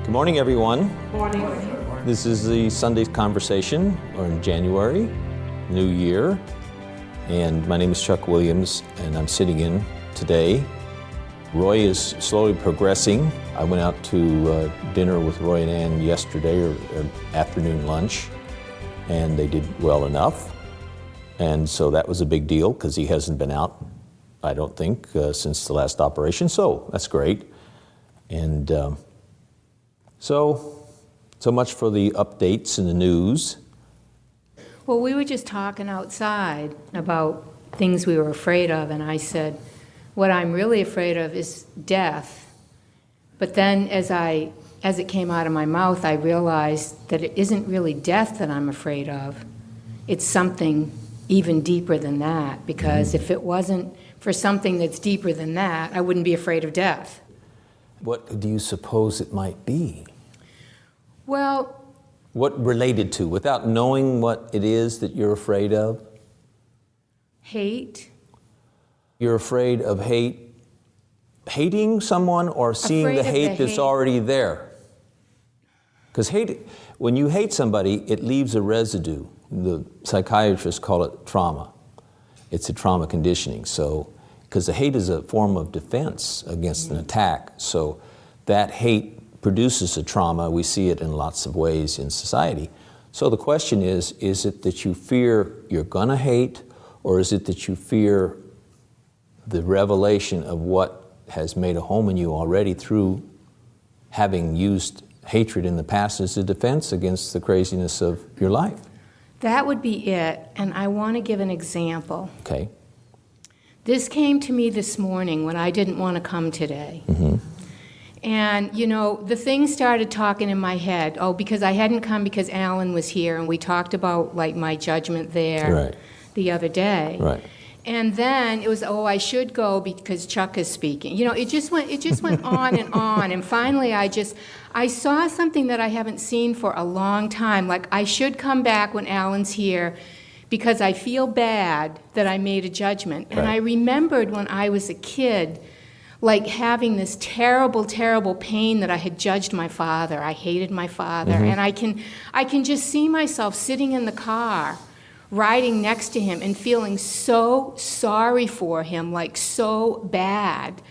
Good morning, everyone. Morning. This is the Sunday conversation. We're in January, New Year, and my name is Chuck Williams, and I'm sitting in today. Roy is slowly progressing. I went out to dinner with Roy and Ann yesterday, or afternoon lunch, and they did well enough. And so that was a big deal because he hasn't been out, I don't think, since the last operation. So that's great. And so much for the updates in the news. Well, we were just talking outside about things we were afraid of, and I said, what I'm really afraid of is death. But then as it came out of my mouth, I realized that it isn't really death that I'm afraid of. It's something even deeper than that, because if it wasn't for something that's deeper than that, I wouldn't be afraid of death. What do you suppose it might be? Well, What related to, without knowing what it is that you're afraid of? hate. You're afraid of hating someone, or seeing Afraid the of the hate that's hate. already there? Because when you hate somebody, it leaves a residue. The psychiatrists call it trauma. It's a trauma conditioning. So, because the hate is a form of defense against an attack. So that hate produces a trauma. We see it in lots of ways in society. So the question is it that you fear you're gonna hate, or is it that you fear the revelation of what has made a home in you already through having used hatred in the past as a defense against the craziness of your life? That would be it, and I want to give an example. Okay. This came to me this morning when I didn't want to come today. And, the thing started talking in my head. Oh, because I hadn't come because Alan was here, and we talked about, my judgment there Right. the other day. Right. And then it was, I should go because Chuck is speaking. It just went on and on. And finally, I saw something that I haven't seen for a long time. Like, I should come back when Alan's here because I feel bad that I made a judgment. And Right. I remembered when I was a kid, having this terrible, terrible pain that I had judged my father. I hated my father. And I can just see myself sitting in the car, riding next to him and feeling so sorry for him, so bad,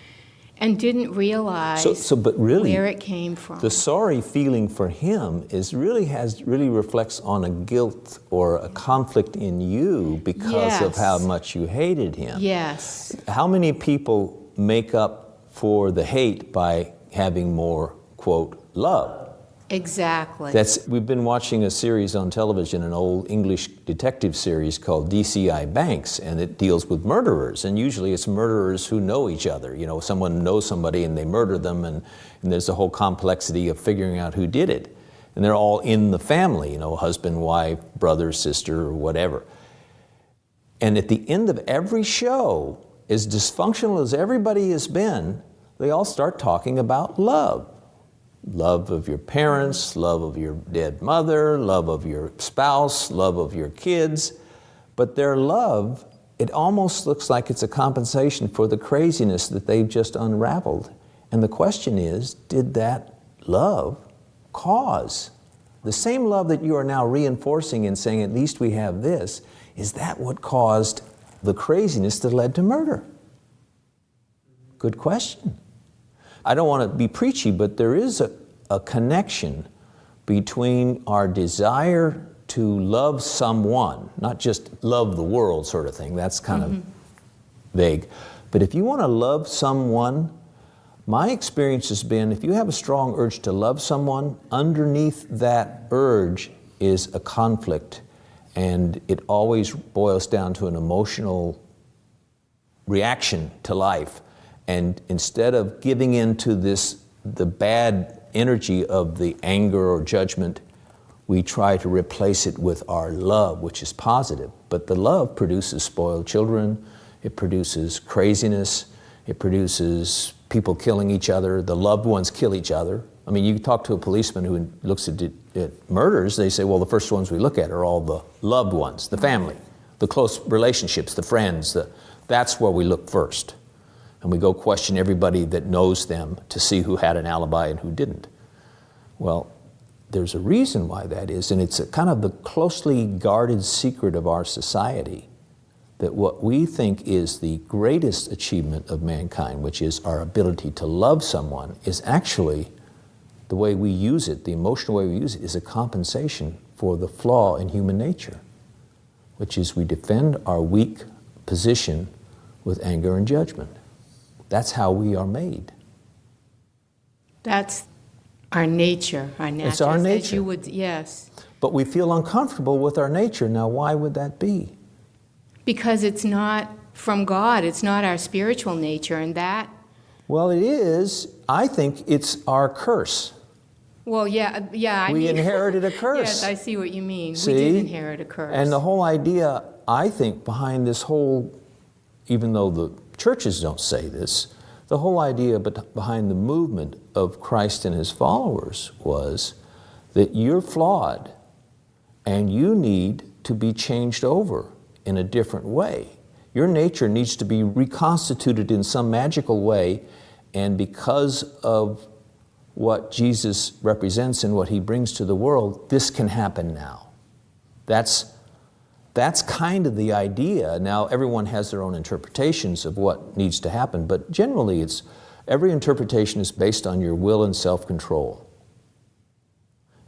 and didn't realize But really, where it came from. the sorry feeling for him really reflects on a guilt or a conflict in you because of Yes. how much you hated him. Yes. How many people make up for the hate by having more, quote, love? Exactly. We've been watching a series on television, an old English detective series called DCI Banks, and it deals with murderers. And usually it's murderers who know each other. Someone knows somebody and they murder them, and there's a whole complexity of figuring out who did it. And they're all in the family, husband, wife, brother, sister, or whatever. And at the end of every show, as dysfunctional as everybody has been, they all start talking about love. Love of your parents, love of your dead mother, love of your spouse, love of your kids. But their love, it almost looks like it's a compensation for the craziness that they've just unraveled. And the question is, did that love cause the same love that you are now reinforcing and saying, at least we have this, is that what caused the craziness that led to murder? Good question. I don't want to be preachy, but there is a connection between our desire to love someone, not just love the world sort of thing, that's kind of vague. But if you want to love someone, my experience has been, if you have a strong urge to love someone, underneath that urge is a conflict, and it always boils down to an emotional reaction to life. And instead of giving in to the bad energy of the anger or judgment, we try to replace it with our love, which is positive. But the love produces spoiled children, it produces craziness, it produces people killing each other, the loved ones kill each other. I mean, you talk to a policeman who looks at murders, they say, well, the first ones we look at are all the loved ones, the family, the close relationships, the friends, that's where we look first. And we go question everybody that knows them to see who had an alibi and who didn't. Well, there's a reason why that is, and it's a kind of the closely guarded secret of our society, that what we think is the greatest achievement of mankind, which is our ability to love someone, is actually the way we use it, the emotional way we use it, is a compensation for the flaw in human nature, which is we defend our weak position with anger and judgment. That's how we are made. That's our nature, our nature. It's our nature. As you would, yes. But we feel uncomfortable with our nature. Now, why would that be? Because it's not from God. It's not our spiritual nature, and that... Well, it is. I think it's our curse. Well, yeah, I We mean... inherited a curse. Yes, I see what you mean. See? We did inherit a curse. And the whole idea, I think, behind this whole, even though the churches don't say this, the whole idea behind the movement of Christ and his followers was that you're flawed and you need to be changed over in a different way. Your nature needs to be reconstituted in some magical way, and because of what Jesus represents and what he brings to the world, this can happen now. That's kind of the idea. Now, everyone has their own interpretations of what needs to happen, but generally every interpretation is based on your will and self-control.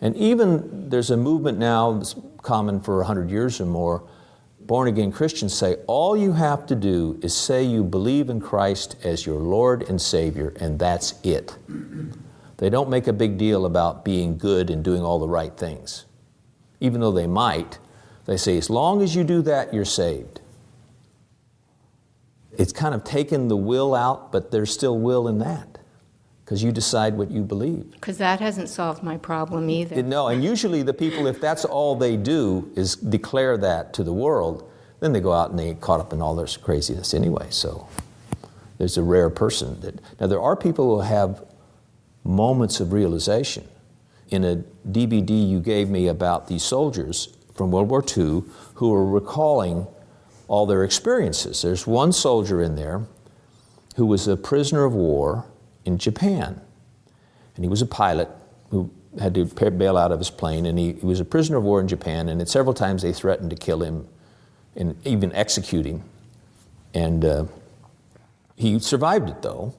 And even there's a movement now that's common for 100 years or more. Born-again Christians say, all you have to do is say you believe in Christ as your Lord and Savior, and that's it. They don't make a big deal about being good and doing all the right things. Even though they might, they say, as long as you do that, you're saved. It's kind of taken the will out, but there's still will in that, because you decide what you believe. Because that hasn't solved my problem either. No, and usually the people, if that's all they do is declare that to the world, then they go out and they get caught up in all this craziness anyway. So there's a rare person that... Now, there are people who have moments of realization. In a DVD you gave me about these soldiers from World War II who are recalling all their experiences. There's one soldier in there who was a prisoner of war in Japan. And he was a pilot who had to bail out of his plane, and he was a prisoner of war in Japan, and several times they threatened to kill him and even execute him. And he survived it, though.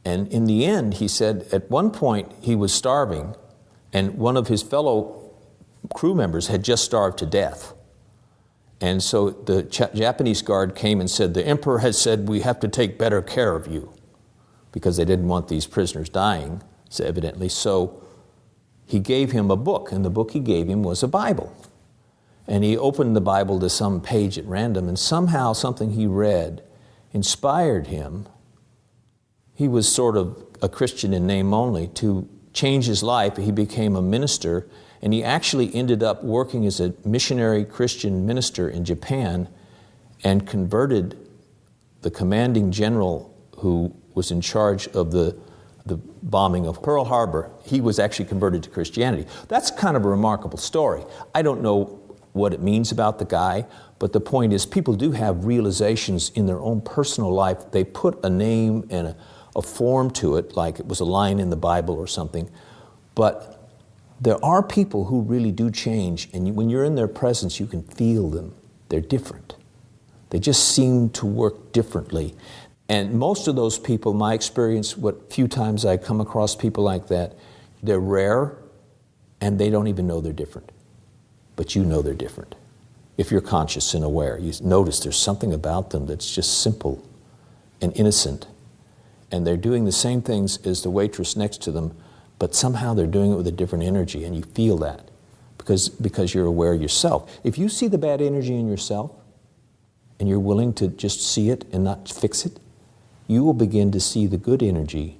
And in the end, he said at one point he was starving, and one of his fellow crew members had just starved to death. And so the Japanese guard came and said, the emperor has said we have to take better care of you, because they didn't want these prisoners dying, so evidently. So he gave him a book, and the book he gave him was a Bible. And he opened the Bible to some page at random, and somehow something he read inspired him. He was sort of a Christian in name only. To change his life, he became a minister, and he actually ended up working as a missionary Christian minister in Japan and converted the commanding general who was in charge of the bombing of Pearl Harbor. He was actually converted to Christianity. That's kind of a remarkable story. I don't know what it means about the guy, but the point is people do have realizations in their own personal life. They put a name and a form to it, like it was a line in the Bible or something. But there are people who really do change, and when you're in their presence, you can feel them. They're different. They just seem to work differently. And most of those people, my experience, what few times I come across people like that, they're rare, and they don't even know they're different. But you know they're different. If you're conscious and aware, you notice there's something about them that's just simple and innocent. And they're doing the same things as the waitress next to them, but somehow they're doing it with a different energy, and you feel that because you're aware yourself. If you see the bad energy in yourself, and you're willing to just see it and not fix it, you will begin to see the good energy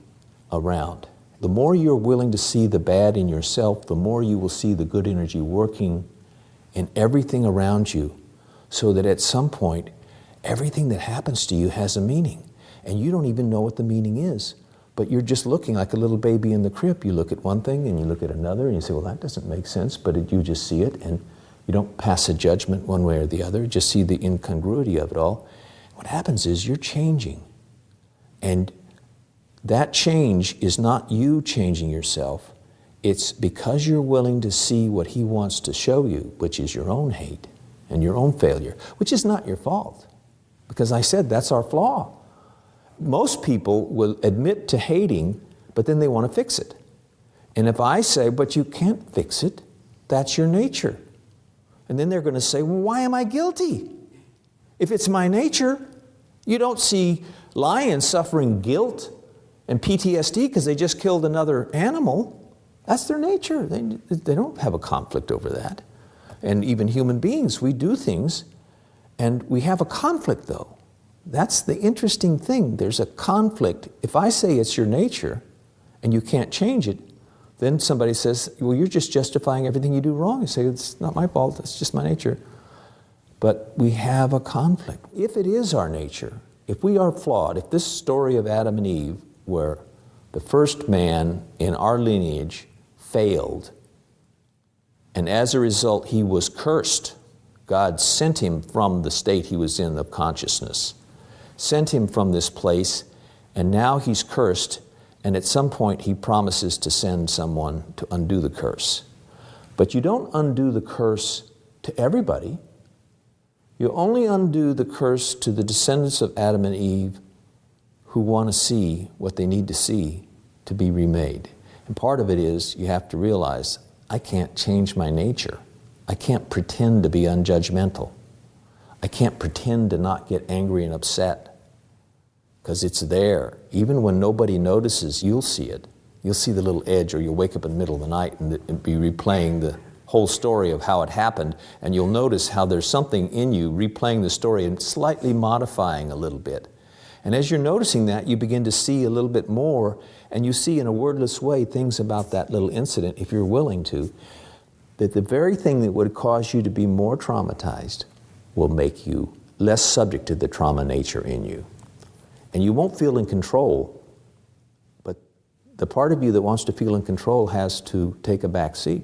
around. The more you're willing to see the bad in yourself, the more you will see the good energy working in everything around you, so that at some point, everything that happens to you has a meaning. And you don't even know what the meaning is. But you're just looking like a little baby in the crib. You look at one thing and you look at another and you say, well, that doesn't make sense, but you just see it, and you don't pass a judgment one way or the other, just see the incongruity of it all. What happens is you're changing. And that change is not you changing yourself, It's because you're willing to see what he wants to show you, which is your own hate and your own failure, which is not your fault. Because I said that's our flaw. Most people will admit to hating, but then they want to fix it. And if I say, but you can't fix it, that's your nature. And then they're going to say, well, why am I guilty? If it's my nature, you don't see lions suffering guilt and PTSD because they just killed another animal. That's their nature. They don't have a conflict over that. And even human beings, we do things and we have a conflict though. That's the interesting thing. There's a conflict. If I say it's your nature and you can't change it, then somebody says, well, you're just justifying everything you do wrong. You say, it's not my fault, it's just my nature. But we have a conflict. If it is our nature, if we are flawed, if this story of Adam and Eve, where the first man in our lineage failed, and as a result he was cursed, God sent him from the state he was in of consciousness, sent him from this place, and now he's cursed, and at some point he promises to send someone to undo the curse. But you don't undo the curse to everybody. You only undo the curse to the descendants of Adam and Eve who want to see what they need to see to be remade. And part of it is you have to realize, I can't change my nature. I can't pretend to be unjudgmental. I can't pretend to not get angry and upset, because it's there. Even when nobody notices, you'll see it. You'll see the little edge, or you'll wake up in the middle of the night and be replaying the whole story of how it happened, and you'll notice how there's something in you replaying the story and slightly modifying a little bit. And as you're noticing that, you begin to see a little bit more, and you see in a wordless way things about that little incident, if you're willing to, that the very thing that would cause you to be more traumatized will make you less subject to the trauma nature in you. And you won't feel in control, but the part of you that wants to feel in control has to take a back seat.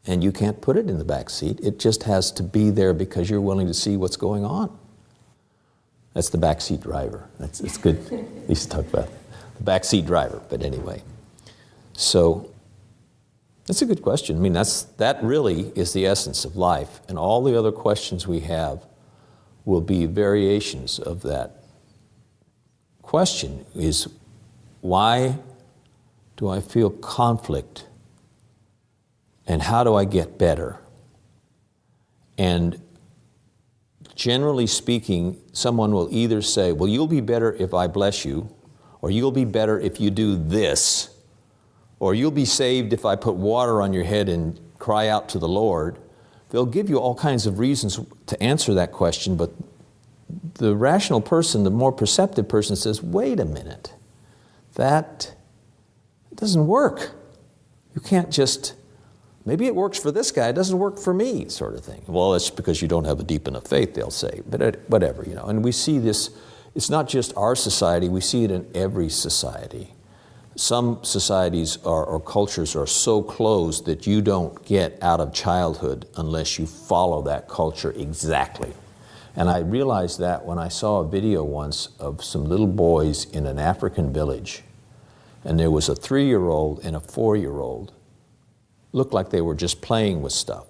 And you can't put it in the back seat. It just has to be there because you're willing to see what's going on. That's the backseat driver. It's good. We used to talk about the backseat driver, but anyway. So that's a good question. I mean, that really is the essence of life, and all the other questions we have will be variations of that question. Is why do I feel conflict, and how do I get better? And generally speaking, someone will either say, well, you'll be better if I bless you, or you'll be better if you do this, or you'll be saved if I put water on your head and cry out to the Lord. They'll give you all kinds of reasons to answer that question, but the rational person, the more perceptive person says, wait a minute, that doesn't work. You can't just, maybe it works for this guy, it doesn't work for me, sort of thing. Well, it's because you don't have a deep enough faith, they'll say, but whatever, you know. And we see this, it's not just our society, we see it in every society. Some societies or cultures are so closed that you don't get out of childhood unless you follow that culture exactly. And I realized that when I saw a video once of some little boys in an African village, and there was a 3-year-old and a 4-year-old, looked like they were just playing with stuff.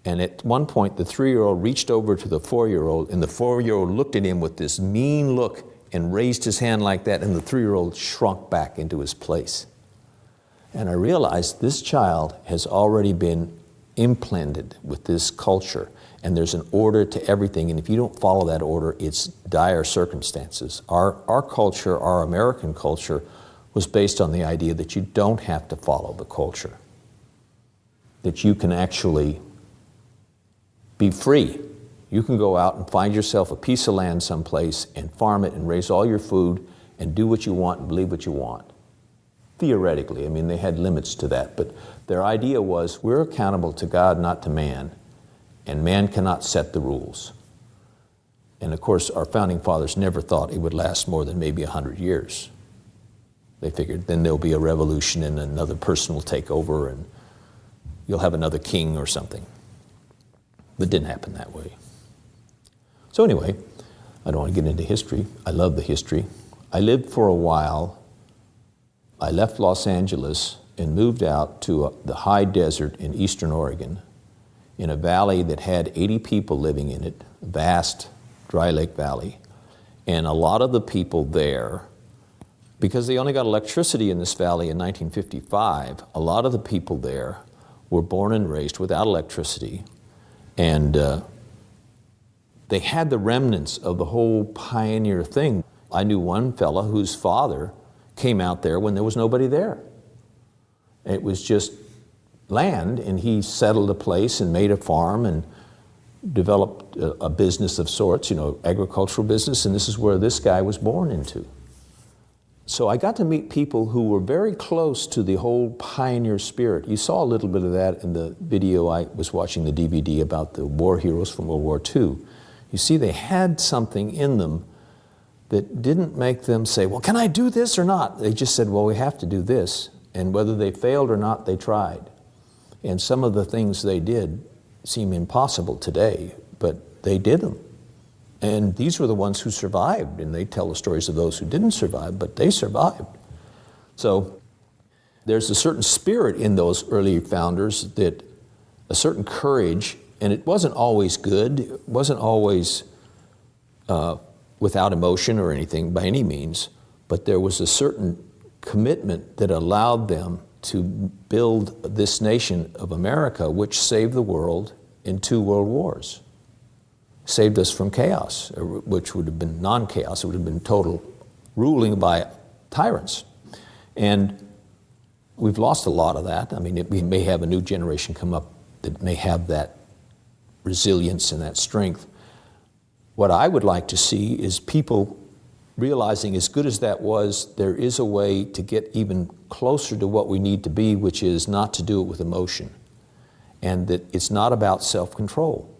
And at one point, the 3-year-old reached over to the 4-year-old, and the 4-year-old looked at him with this mean look and raised his hand like that, and the 3-year-old shrunk back into his place. And I realized this child has already been implanted with this culture, and there's an order to everything, and if you don't follow that order, it's dire circumstances. Our culture, our American culture, was based on the idea that you don't have to follow the culture, that you can actually be free. You can go out and find yourself a piece of land someplace and farm it and raise all your food and do what you want and believe what you want. Theoretically, I mean, they had limits to that, but their idea was we're accountable to God, not to man, and man cannot set the rules. And of course, our founding fathers never thought it would last more than maybe 100 years. They figured then there'll be a revolution and another person will take over and you'll have another king or something. But it didn't happen that way. So anyway, I don't want to get into history. I love the history. I lived for a while. I left Los Angeles and moved out to the high desert in eastern Oregon, in a valley that had 80 people living in it, a vast dry lake valley. And a lot of the people there, because they only got electricity in this valley in 1955, a lot of the people there were born and raised without electricity. And they had the remnants of the whole pioneer thing. I knew one fella whose father came out there when there was nobody there. It was just land, and he settled a place and made a farm and developed a business of sorts, agricultural business, and this is where this guy was born into. So I got to meet people who were very close to the whole pioneer spirit. You saw a little bit of that in the video. I was watching the DVD about the war heroes from World War II. You see, they had something in them that didn't make them say, well, can I do this or not? They just said, well, we have to do this. And whether they failed or not, they tried. And some of the things they did seem impossible today, but they did them. And these were the ones who survived, and they tell the stories of those who didn't survive, but they survived. So there's a certain spirit in those early founders, that a certain courage, and it wasn't always good, it wasn't always without emotion or anything by any means, but there was a certain commitment that allowed them to build this nation of America, which saved the world in 2 world wars. Saved us from chaos, which would have been non-chaos. It would have been total ruling by tyrants. And we've lost a lot of that. I mean, we may have a new generation come up that may have that resilience and that strength. What I would like to see is people realizing, as good as that was, there is a way to get even closer to what we need to be, which is not to do it with emotion. And that it's not about self-control.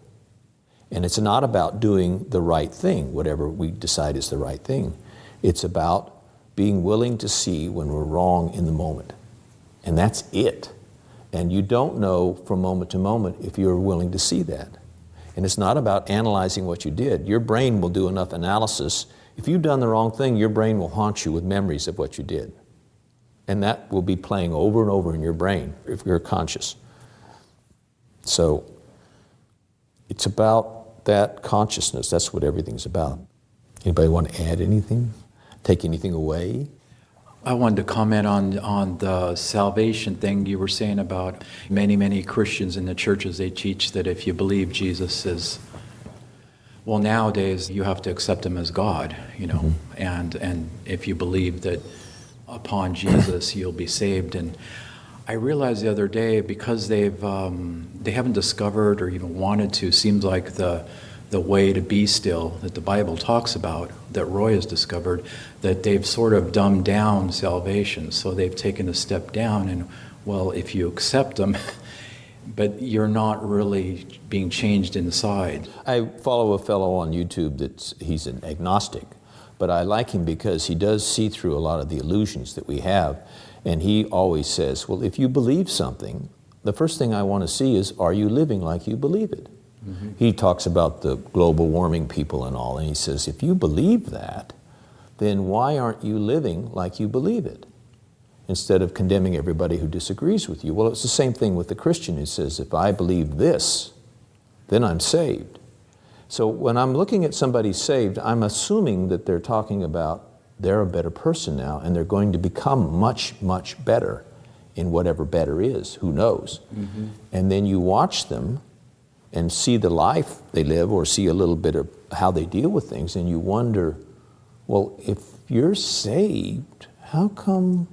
And it's not about doing the right thing, whatever we decide is the right thing. It's about being willing to see when we're wrong in the moment. And that's it. And you don't know from moment to moment if you're willing to see that. And it's not about analyzing what you did. Your brain will do enough analysis. If you've done the wrong thing, your brain will haunt you with memories of what you did. And that will be playing over and over in your brain if you're conscious. So it's about that consciousness. That's what everything's about. Anybody want to add anything? Take anything away? I wanted to comment on the salvation thing you were saying about many Christians in the churches. They teach that if you believe Jesus is, well, nowadays you have to accept him as God, Mm-hmm. and if you believe that upon Jesus you'll be saved. And I realized the other day, because they haven't discovered or even wanted to, seems like the way to be still that the Bible talks about, that Roy has discovered, that they've sort of dumbed down salvation. So they've taken a step down, and well, if you accept him, but you're not really being changed inside. I follow a fellow on YouTube he's an agnostic, but I like him because he does see through a lot of the illusions that we have. And he always says, well, if you believe something, the first thing I want to see is, are you living like you believe it? Mm-hmm. He talks about the global warming people and all, and he says, if you believe that, then why aren't you living like you believe it? Instead of condemning everybody who disagrees with you. Well, it's the same thing with the Christian who says, if I believe this, then I'm saved. So when I'm looking at somebody saved, I'm assuming that they're talking about they're a better person now, and they're going to become much better in whatever better is. Who knows? Mm-hmm. And then you watch them and see the life they live, or see a little bit of how they deal with things, and you wonder, well, if you're saved, how come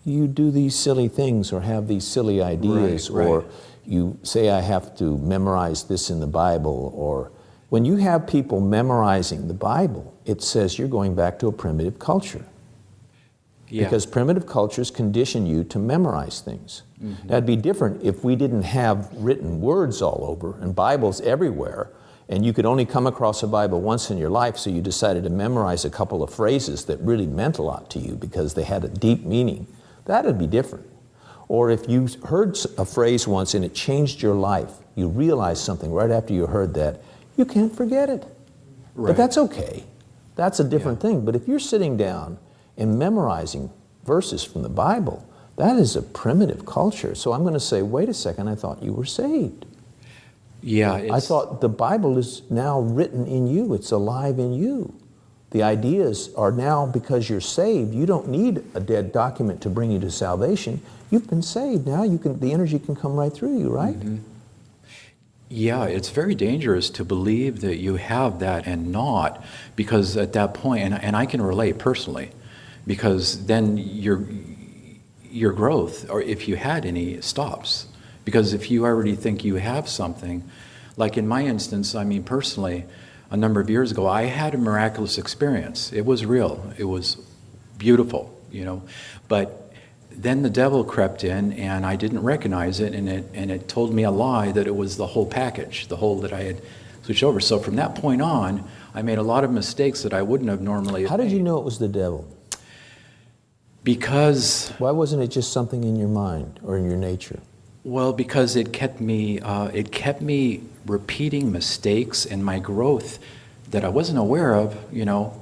you do these silly things or have these silly ideas, right. Or you say, I have to memorize this in the Bible, or when you have people memorizing the Bible, it says you're going back to a primitive culture. Yeah. Because primitive cultures condition you to memorize things. Mm-hmm. That'd be different if we didn't have written words all over and Bibles everywhere, and you could only come across a Bible once in your life, so you decided to memorize a couple of phrases that really meant a lot to you because they had a deep meaning. That'd be different. Or if you heard a phrase once and it changed your life, you realized something right after you heard that, you can't forget it. Right. But that's okay. That's a different thing. But if you're sitting down and memorizing verses from the Bible, That is a primitive culture. So I'm going to say, wait a second, I thought you were saved. Yeah, I thought the Bible is now written in you. It's alive in you. The ideas are now, because you're saved, you don't need a dead document to bring you to salvation. You've been saved. Now the energy can come right through you, right? Mm-hmm. Yeah, it's very dangerous to believe that you have that and not, because at that point, and I can relate personally, because then your growth, or if you had any, stops. Because if you already think you have something, like in my instance, I mean personally, a number of years ago, I had a miraculous experience. It was real. It was beautiful, but then the devil crept in, and I didn't recognize it, and it told me a lie that it was the whole package, the whole that I had switched over. So from that point on, I made a lot of mistakes that I wouldn't have normally How did you made. know it was the devil? Because, Why wasn't it just something in your mind or in your nature? well, because it kept me repeating mistakes, and my growth that I wasn't aware of,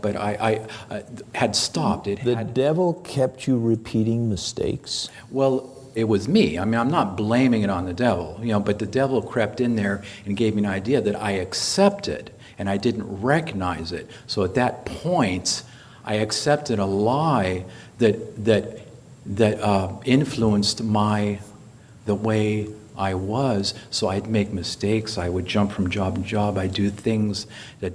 but I had stopped. The devil kept you repeating mistakes? Well, it was me. I mean, I'm not blaming it on the devil, but the devil crept in there and gave me an idea that I accepted, and I didn't recognize it. So at that point, I accepted a lie that influenced the way I was. So I'd make mistakes. I would jump from job to job. I'd do things that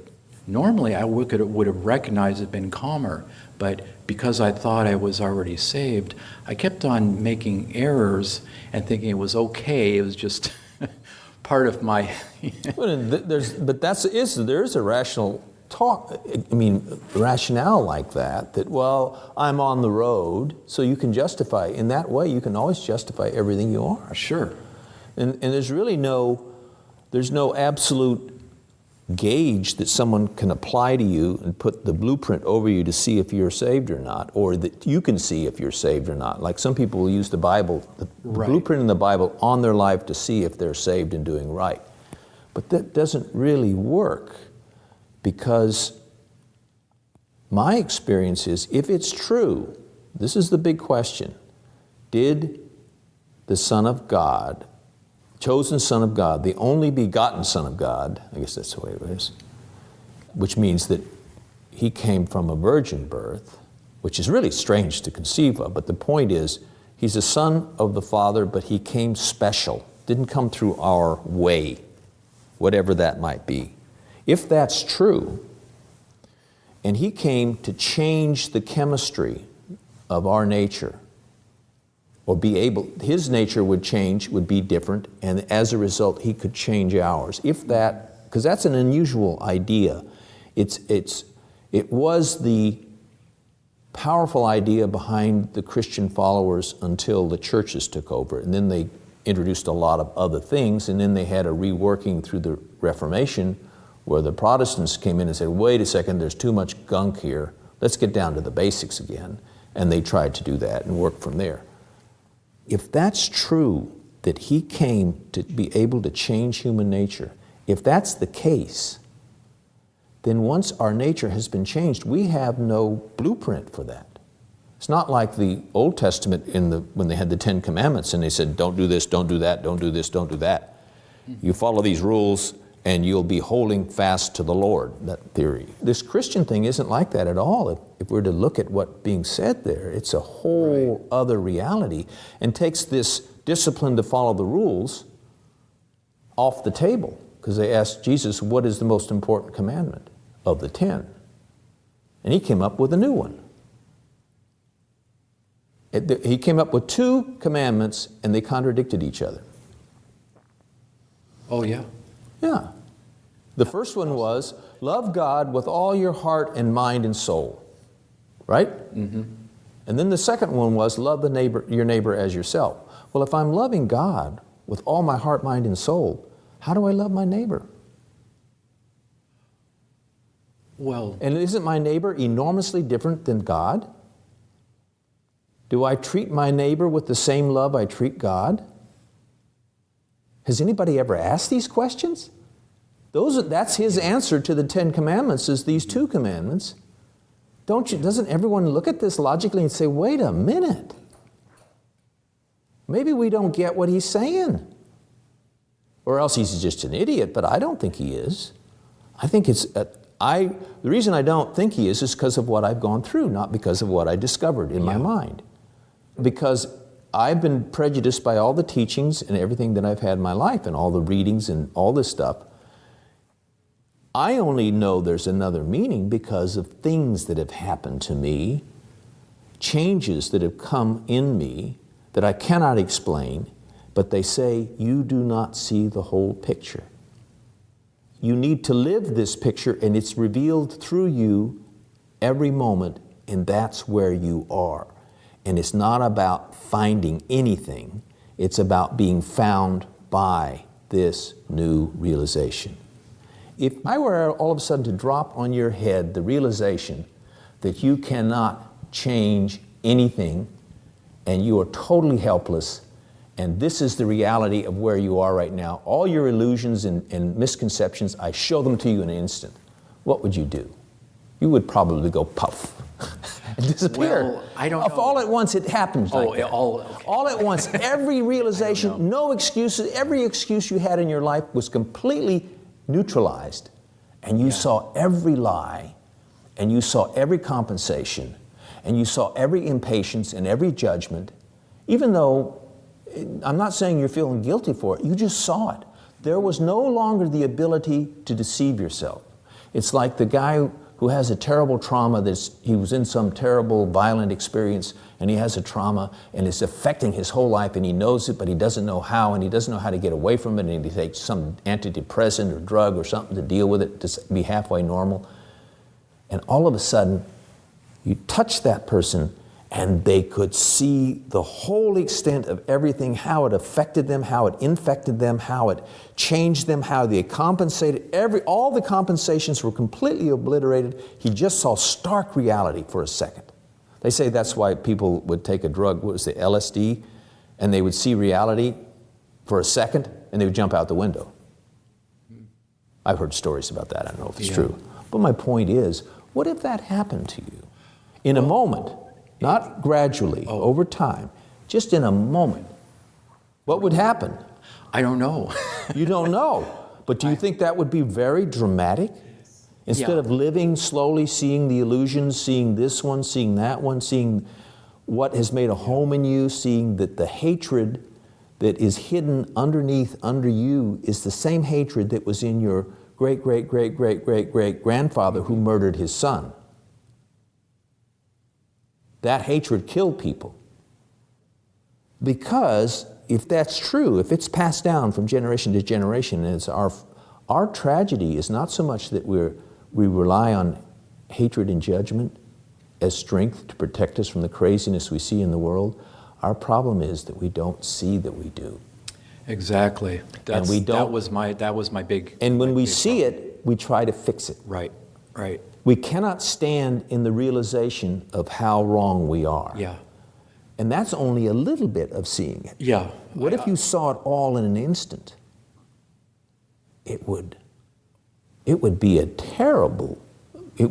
normally I would have recognized and been calmer, but because I thought I was already saved, I kept on making errors and thinking it was okay. It was just part of my. There is a rational talk. I mean, rationale like that. Well, I'm on the road, so you can justify. In that way, you can always justify everything you are. Sure. And there's really no absolute gauge that someone can apply to you and put the blueprint over you to see if you're saved or not, or that you can see if you're saved or not. Like some people will use the Bible, the Right. blueprint in the Bible on their life to see if they're saved and doing right. But that doesn't really work, because my experience is, if it's true, this is the big question: did the Son of God, chosen Son of God, the only begotten Son of God, I guess that's the way it is, which means that he came from a virgin birth, which is really strange to conceive of, but the point is, he's a son of the Father, but he came special, didn't come through our way, whatever that might be. If that's true, and he came to change the chemistry of our nature, or his nature would change, would be different, and as a result, he could change ours. Because that's an unusual idea. It was the powerful idea behind the Christian followers until the churches took over, and then they introduced a lot of other things, and then they had a reworking through the Reformation, where the Protestants came in and said, wait a second, there's too much gunk here, let's get down to the basics again, and they tried to do that and work from there. If that's true, that he came to be able to change human nature, if that's the case, then once our nature has been changed, we have no blueprint for that. It's not like the Old Testament when they had the Ten Commandments and they said, don't do this, don't do that, don't do this, don't do that. You follow these rules and you'll be holding fast to the Lord, that theory. This Christian thing isn't like that at all. If we're to look at what's being said there, it's a whole other reality, and takes this discipline to follow the rules off the table. Because they asked Jesus, what is the most important commandment of the 10? And he came up with a new one. He came up with 2 commandments, and they contradicted each other. Oh, yeah. Yeah. The first one was, love God with all your heart and mind and soul. Right? Mm-hmm. And then the second one was, love your neighbor as yourself. Well, if I'm loving God with all my heart, mind, and soul, how do I love my neighbor? Well, And isn't my neighbor enormously different than God? Do I treat my neighbor with the same love I treat God? Has anybody ever asked these questions? That's his answer to the 10 Commandments, is these 2 commandments. Doesn't everyone look at this logically and say, wait a minute. Maybe we don't get what he's saying. Or else he's just an idiot, but I don't think he is. I think the reason I don't think he is because of what I've gone through, not because of what I discovered in my mind. Because I've been prejudiced by all the teachings and everything that I've had in my life and all the readings and all this stuff. I only know there's another meaning because of things that have happened to me, changes that have come in me that I cannot explain, but they say you do not see the whole picture. You need to live this picture, and it's revealed through you every moment, and that's where you are. And it's not about finding anything, it's about being found by this new realization. If I were all of a sudden to drop on your head the realization that you cannot change anything and you are totally helpless, and this is the reality of where you are right now, all your illusions and misconceptions, I show them to you in an instant, what would you do? You would probably go puff and disappear. Well, I don't know. All at once it happens like that. Okay. All at once, every realization, no excuses, every excuse you had in your life was completely neutralized, and you saw every lie, and you saw every compensation, and you saw every impatience and every judgment, even though I'm not saying you're feeling guilty for it, you just saw it. There was no longer the ability to deceive yourself. It's like the guy who has a terrible trauma, he was in some terrible violent experience, and he has a trauma, and it's affecting his whole life, and he knows it, but he doesn't know how, and he doesn't know how to get away from it, and he takes some antidepressant or drug or something to deal with it, to be halfway normal. And all of a sudden, you touch that person, and they could see the whole extent of everything, how it affected them, how it infected them, how it changed them, how they compensated. All the compensations were completely obliterated. He just saw stark reality for a second. They say that's why people would take a drug, what was it, LSD, and they would see reality for a second, and they would jump out the window. I've heard stories about that. I don't know if it's true. But my point is, what if that happened to you in a moment? Not gradually, over time, just in a moment. What would happen? I don't know. You don't know. But do you think that would be very dramatic? Instead of living slowly, seeing the illusions, seeing this one, seeing that one, seeing what has made a home in you, seeing that the hatred that is hidden underneath, under you, is the same hatred that was in your great-great-great-great-great-great-grandfather who murdered his son. That hatred killed people. Because if that's true, if it's passed down from generation to generation, and it's our tragedy is not so much that we rely on hatred and judgment as strength to protect us from the craziness we see in the world. Our problem is that we don't see that we do. Exactly. And we don't. That was my big. And when my we big see problem. it, we try to fix it. Right. We cannot stand in the realization of how wrong we are. Yeah. And that's only a little bit of seeing it. Yeah. What if you saw it all in an instant? It would be it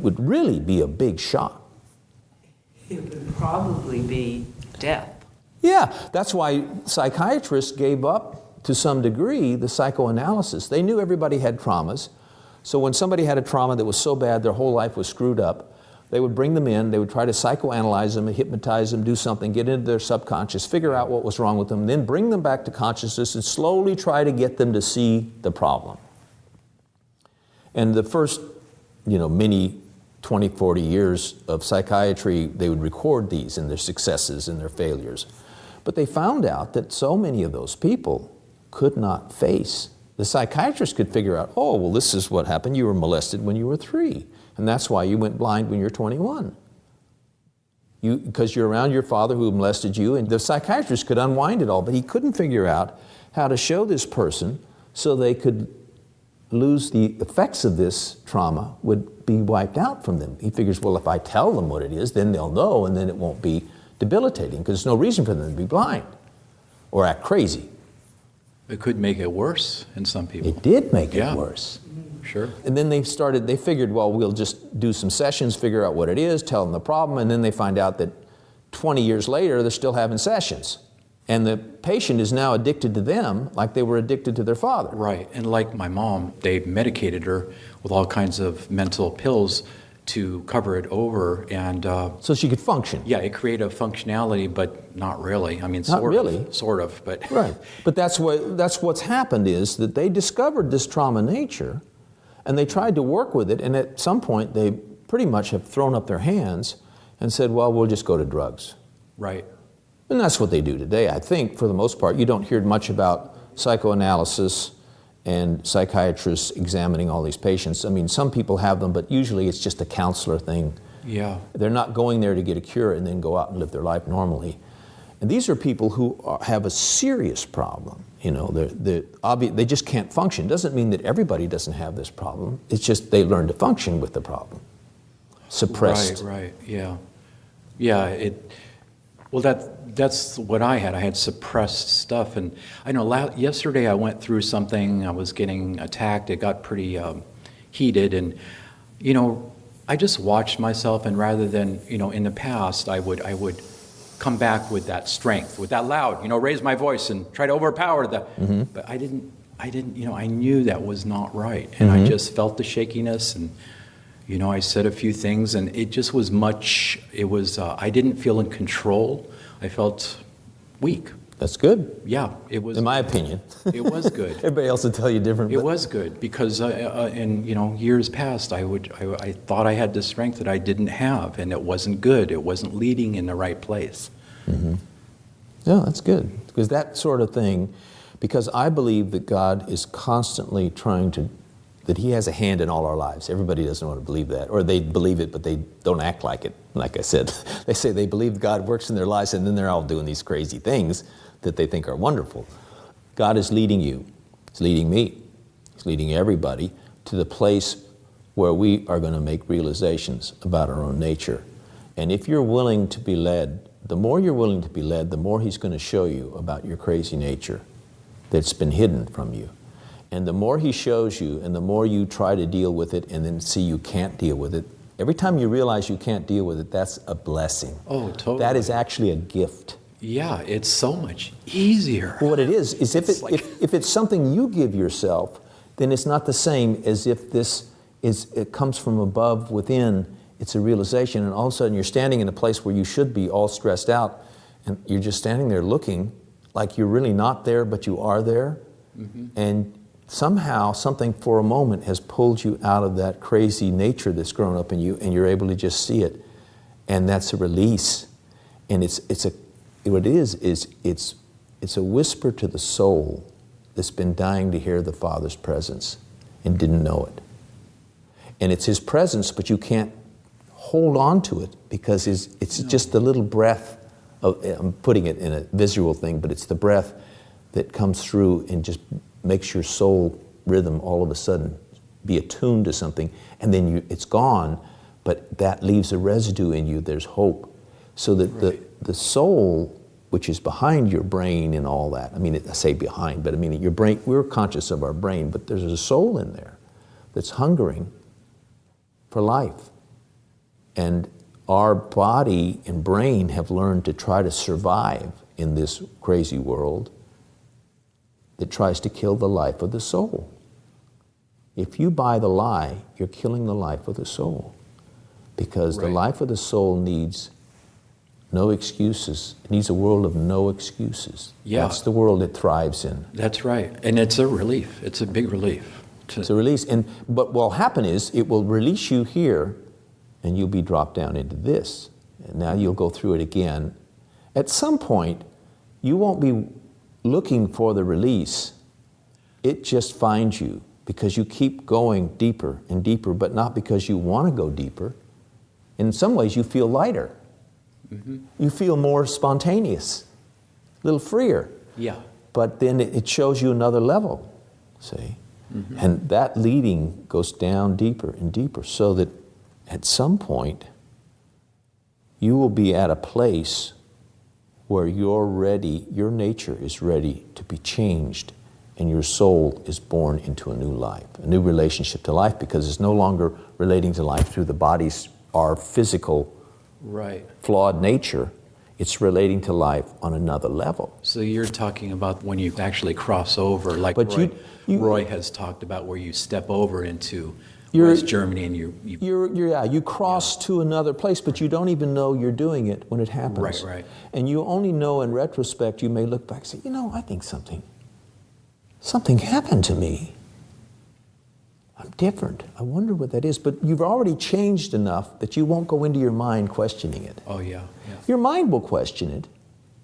would really be a big shock. It would probably be death. Yeah, that's why psychiatrists gave up, to some degree, the psychoanalysis. They knew everybody had traumas. So when somebody had a trauma that was so bad their whole life was screwed up, they would bring them in, they would try to psychoanalyze them, hypnotize them, do something, get into their subconscious, figure out what was wrong with them, then bring them back to consciousness and slowly try to get them to see the problem. And the first, many 20, 40 years of psychiatry, they would record these and their successes and their failures. But they found out that so many of those people could not face. The psychiatrist could figure out, oh, well, this is what happened. You were molested when you were 3, and that's why you went blind when you're 21. Because you're around your father who molested you, and the psychiatrist could unwind it all, but he couldn't figure out how to show this person so they could lose the effects of this trauma, would be wiped out from them. He figures, well, if I tell them what it is, then they'll know, and then it won't be debilitating, because there's no reason for them to be blind or act crazy. It could make it worse in some people. It did make it worse. Sure. And then they figured, well, we'll just do some sessions, figure out what it is, tell them the problem, and then they find out that 20 years later, they're still having sessions. And the patient is now addicted to them like they were addicted to their father. Right. And like my mom, they medicated her with all kinds of mental pills to cover it over. And So she could function. yeah, it created a functionality, but not really. I mean, Not sort really. of. Sort of, but. Right. But that's what's happened is that they discovered this trauma nature and they tried to work with it, and at some point they pretty much have thrown up their hands and said, well, we'll just go to drugs. Right. And that's what they do today. I think, for the most part, you don't hear much about psychoanalysis and psychiatrists examining all these patients. I mean, some people have them, but usually it's just a counselor thing. Yeah. They're not going there to get a cure and then go out and live their life normally. And these are people who have a serious problem. You know, they just can't function. Doesn't mean that everybody doesn't have this problem. It's just they learn to function with the problem. Suppressed. Right, yeah. Yeah, well, that's what I had. I had suppressed stuff. And I know yesterday I went through something. I was getting attacked. It got pretty heated. And, you know, I just watched myself. And rather than, you know, in the past, I would come back with that strength, with that loud, you know, raise my voice and try to overpower the. Mm-hmm. But I didn't, you know, I knew that was not right. And I just felt the shakiness. And, you know, I said a few things, and it just was I didn't feel in control. I felt weak. That's good, Yeah, it was. in my opinion. It was good. Everybody else will tell you different. It but- was good because in, you know, years past, I thought I had the strength that I didn't have, and it wasn't good. It wasn't leading in the right place. No, that's good. Because that sort of thing, because I believe that God is constantly that He has a hand in all our lives. Everybody doesn't want to believe that. Or they believe it, but they don't act like it. Like I said, they say they believe God works in their lives, and then they're all doing these crazy things that they think are wonderful. God is leading you. He's leading me. He's leading everybody to the place where we are going to make realizations about our own nature. And if you're willing to be led, the more you're willing to be led, the more He's going to show you about your crazy nature that's been hidden from you. And the more He shows you, and the more you try to deal with it and then see you can't deal with it, every time you realize you can't deal with it, that's a blessing. Oh, totally. That is actually a gift. Yeah, it's so much easier. Well, what it is if It's it's something you give yourself, then it's not the same as if it comes from above within. It's a realization, and all of a sudden you're standing in a place where you should be all stressed out, and you're just standing there looking like you're really not there, but you are there. And somehow something for a moment has pulled you out of that crazy nature that's grown up in you, and you're able to just see it. And that's a release. And what it is it's a whisper to the soul that's been dying to hear the Father's presence and didn't know it. And it's His presence, but you can't hold on to it because it's just the little breath of, I'm putting it in a visual thing, but it's the breath that comes through and just makes your soul rhythm all of a sudden be attuned to something, and then it's gone, but that leaves a residue in you. There's hope. So that the soul, which is behind your brain and all that, I mean, I say behind, but I mean your brain, we're conscious of our brain, but there's a soul in there that's hungering for life. And our body and brain have learned to try to survive in this crazy world that tries to kill the life of the soul. If you buy the lie, you're killing the life of the soul. Because the life of the soul needs no excuses. It needs a world of no excuses. Yeah. That's the world it thrives in. That's right. And it's a relief. It's a big relief. It's a release. But what will happen is it will release you here, and you'll be dropped down into this. And now you'll go through it again. At some point, you won't be looking for the release. It just finds you because you keep going deeper and deeper, but not because you want to go deeper. In some ways, you feel lighter. You feel more spontaneous, a little freer. Yeah. But then it shows you another level, see? And that leading goes down deeper and deeper so that at some point, you will be at a place where you're ready, your nature is ready to be changed, and your soul is born into a new life, a new relationship to life, because it's no longer relating to life through the body's, our physical, Right. flawed nature. It's relating to life on another level. So you're talking about when you actually cross over, like But Roy has talked about, where you step over into You're- West Germany and You cross to another place, but you don't even know you're doing it when it happens. Right. And you only know in retrospect. You may look back and say, I think something happened to me. I'm different. I wonder what that is. But you've already changed enough that you won't go into your mind questioning it. Oh, yeah. Your mind will question it,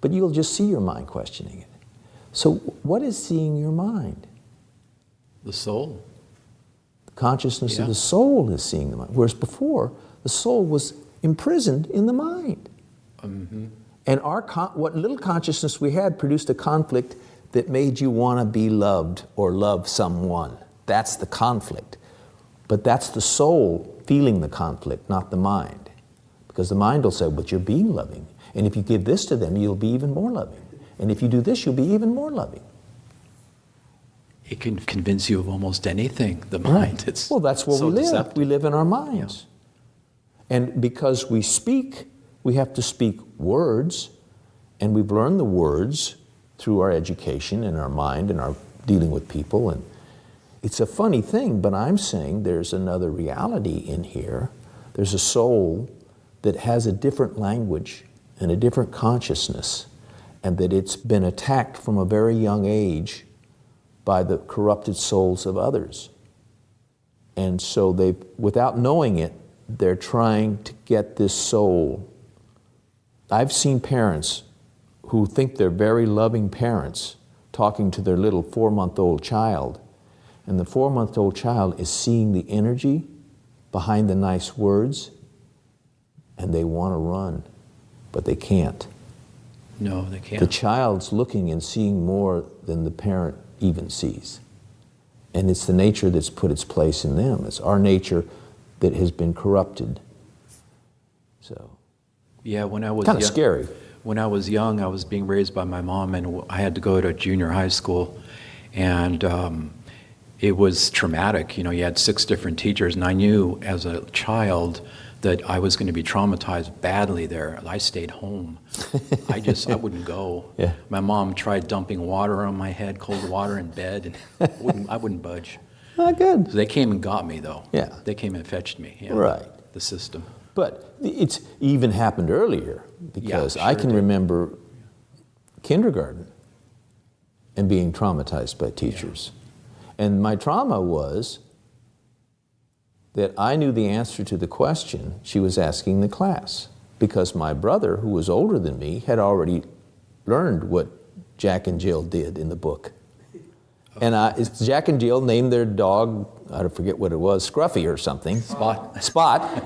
but you'll just see your mind questioning it. So what is seeing your mind? The soul. The consciousness Yeah. of the soul is seeing the mind. Whereas before, the soul was imprisoned in the mind. Mm-hmm. And what little consciousness we had produced a conflict that made you want to be loved or love someone. That's the conflict. But that's the soul feeling the conflict, not the mind. Because the mind will say, but you're being loving. And if you give this to them, you'll be even more loving. And if you do this, you'll be even more loving. It can convince you of almost anything, the mind. It's Well, that's where so we live. deceptive. We live in our minds. And because we speak, we have to speak words. And we've learned the words through our education and our mind and our dealing with people. And it's a funny thing, but I'm saying there's another reality in here. There's a soul that has a different language and a different consciousness, and that it's been attacked from a very young age by the corrupted souls of others. And so without knowing it, they're trying to get this soul. I've seen parents who think they're very loving parents talking to their little 4-month-old child, and the 4-month-old child is seeing the energy behind the nice words, and they want to run, but they can't. No, they can't. The child's looking and seeing more than the parent even sees. And it's the nature that's put its place in them. It's our nature that has been corrupted. So, Yeah, when I was kind of scary. When I was young, I was being raised by my mom, and I had to go to junior high school, and it was traumatic. You had 6 different teachers, and I knew as a child that I was going to be traumatized badly there. I stayed home. I wouldn't go. Yeah. My mom tried dumping water on my head, cold water in bed, and I wouldn't budge. Ah, good. So they came and got me, though. Yeah. They came and fetched me. Yeah, Right. The system. But it's even happened earlier, because Yeah, I sure can did. remember kindergarten and being traumatized by teachers. And my trauma was that I knew the answer to the question she was asking the class, because my brother, who was older than me, had already learned what Jack and Jill did in the book. And Jack and Jill named their dog, I forget what it was, Scruffy or something. Spot.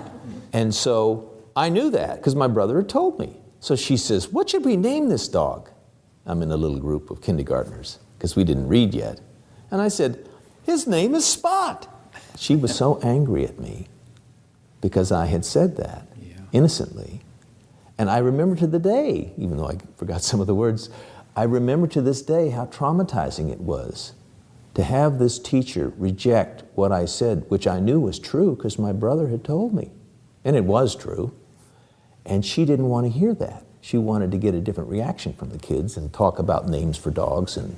And so I knew that because my brother had told me. So she says, what should we name this dog? I'm in a little group of kindergartners because we didn't read yet. And I said, his name is Spot. She was so angry at me because I had said that innocently. And I remember to the day, even though I forgot some of the words, I remember to this day how traumatizing it was to have this teacher reject what I said, which I knew was true because my brother had told me. And it was true. And she didn't want to hear that. She wanted to get a different reaction from the kids and talk about names for dogs and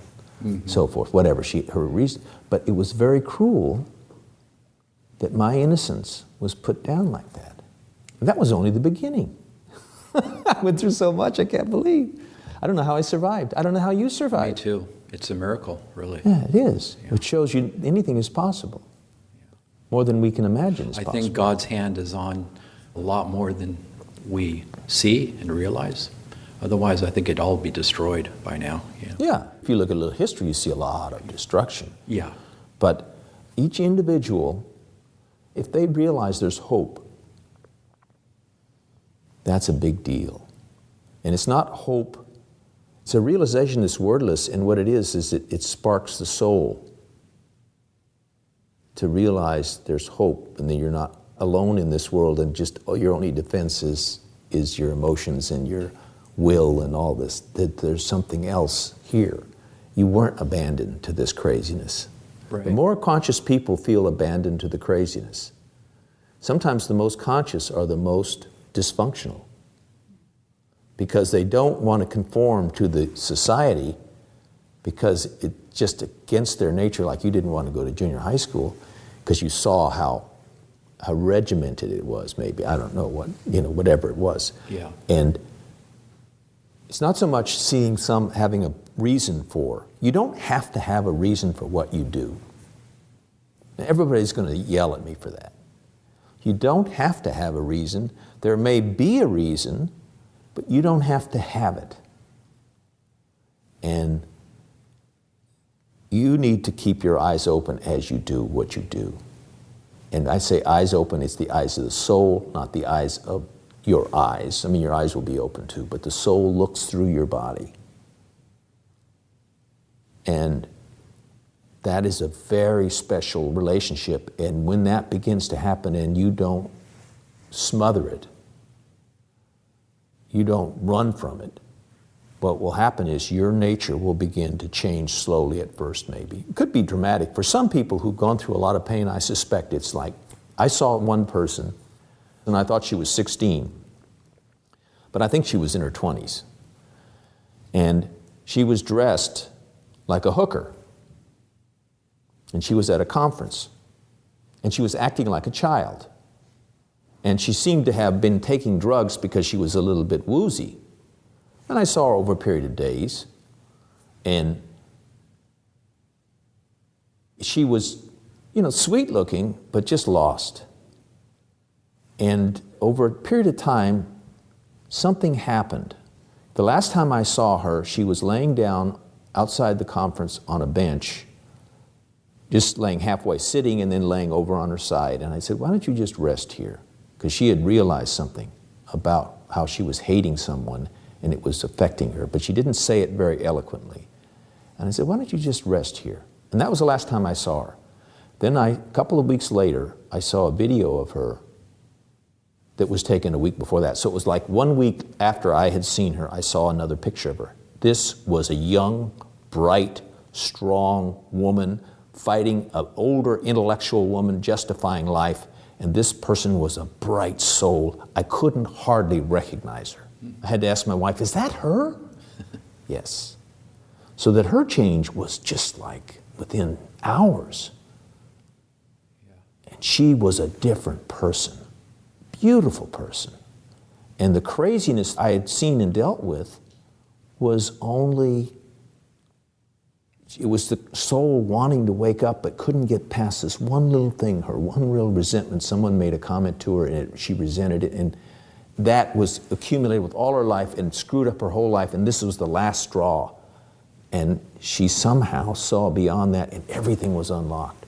so forth, whatever her reason. But it was very cruel that my innocence was put down like that. And that was only the beginning. I went through so much I can't believe. I don't know how I survived. I don't know how you Me survived. too. It's a miracle, really. Yeah, it is. Yeah. It shows you anything is possible. More than we can imagine is I possible. think God's hand is on a lot more than we see and realize. Otherwise, I think it'd all be destroyed by now. Yeah. If you look at a little history, you see a lot of destruction. Yeah. But each individual, if they realize there's hope, that's a big deal. And it's not hope. It's a realization that's wordless, and what it is it sparks the soul to realize there's hope, and that you're not alone in this world, and just your only defense is your emotions and your will and all this, that there's something else here. You weren't abandoned to this craziness. Right. The more conscious people feel abandoned to the craziness. Sometimes the most conscious are the most dysfunctional. because they don't want to conform to the society because it's just against their nature, like you didn't want to go to junior high school because you saw how regimented it was, maybe. I don't know what, whatever it was. Yeah. And it's not so much having a reason for. You don't have to have a reason for what you do. Now, everybody's going to yell at me for that. You don't have to have a reason. There may be a reason, but you don't have to have it. And you need to keep your eyes open as you do what you do. And I say eyes open, it's the eyes of the soul, not the eyes of your eyes. I mean, your eyes will be open too, but the soul looks through your body. And that is a very special relationship. And when that begins to happen and you don't smother it, you don't run from it, what will happen is your nature will begin to change slowly at first, maybe. It could be dramatic. For some people who've gone through a lot of pain, I suspect it's like, I saw one person, and I thought she was 16, but I think she was in her 20s. And she was dressed like a hooker. And she was at a conference. And she was acting like a child. And she seemed to have been taking drugs because she was a little bit woozy. And I saw her over a period of days, and she was, sweet looking, but just lost. And over a period of time, something happened. The last time I saw her, she was laying down outside the conference on a bench, just laying halfway sitting and then laying over on her side. And I said, why don't you just rest here? Because she had realized something about how she was hating someone and it was affecting her, but she didn't say it very eloquently. And I said, why don't you just rest here? And that was the last time I saw her. Then a couple of weeks later, I saw a video of her that was taken a week before that. So it was like 1 week after I had seen her, I saw another picture of her. This was a young, bright, strong woman fighting an older intellectual woman justifying life, and this person was a bright soul. I couldn't hardly recognize her. I had to ask my wife, is that her? Yes. So that her change was just like within hours. And she was a different person, beautiful person. And the craziness I had seen and dealt with was only, it was the soul wanting to wake up but couldn't get past this one little thing, her one real resentment. Someone made a comment to her and she resented it, and that was accumulated with all her life and screwed up her whole life, and this was the last straw. And she somehow saw beyond that and everything was unlocked.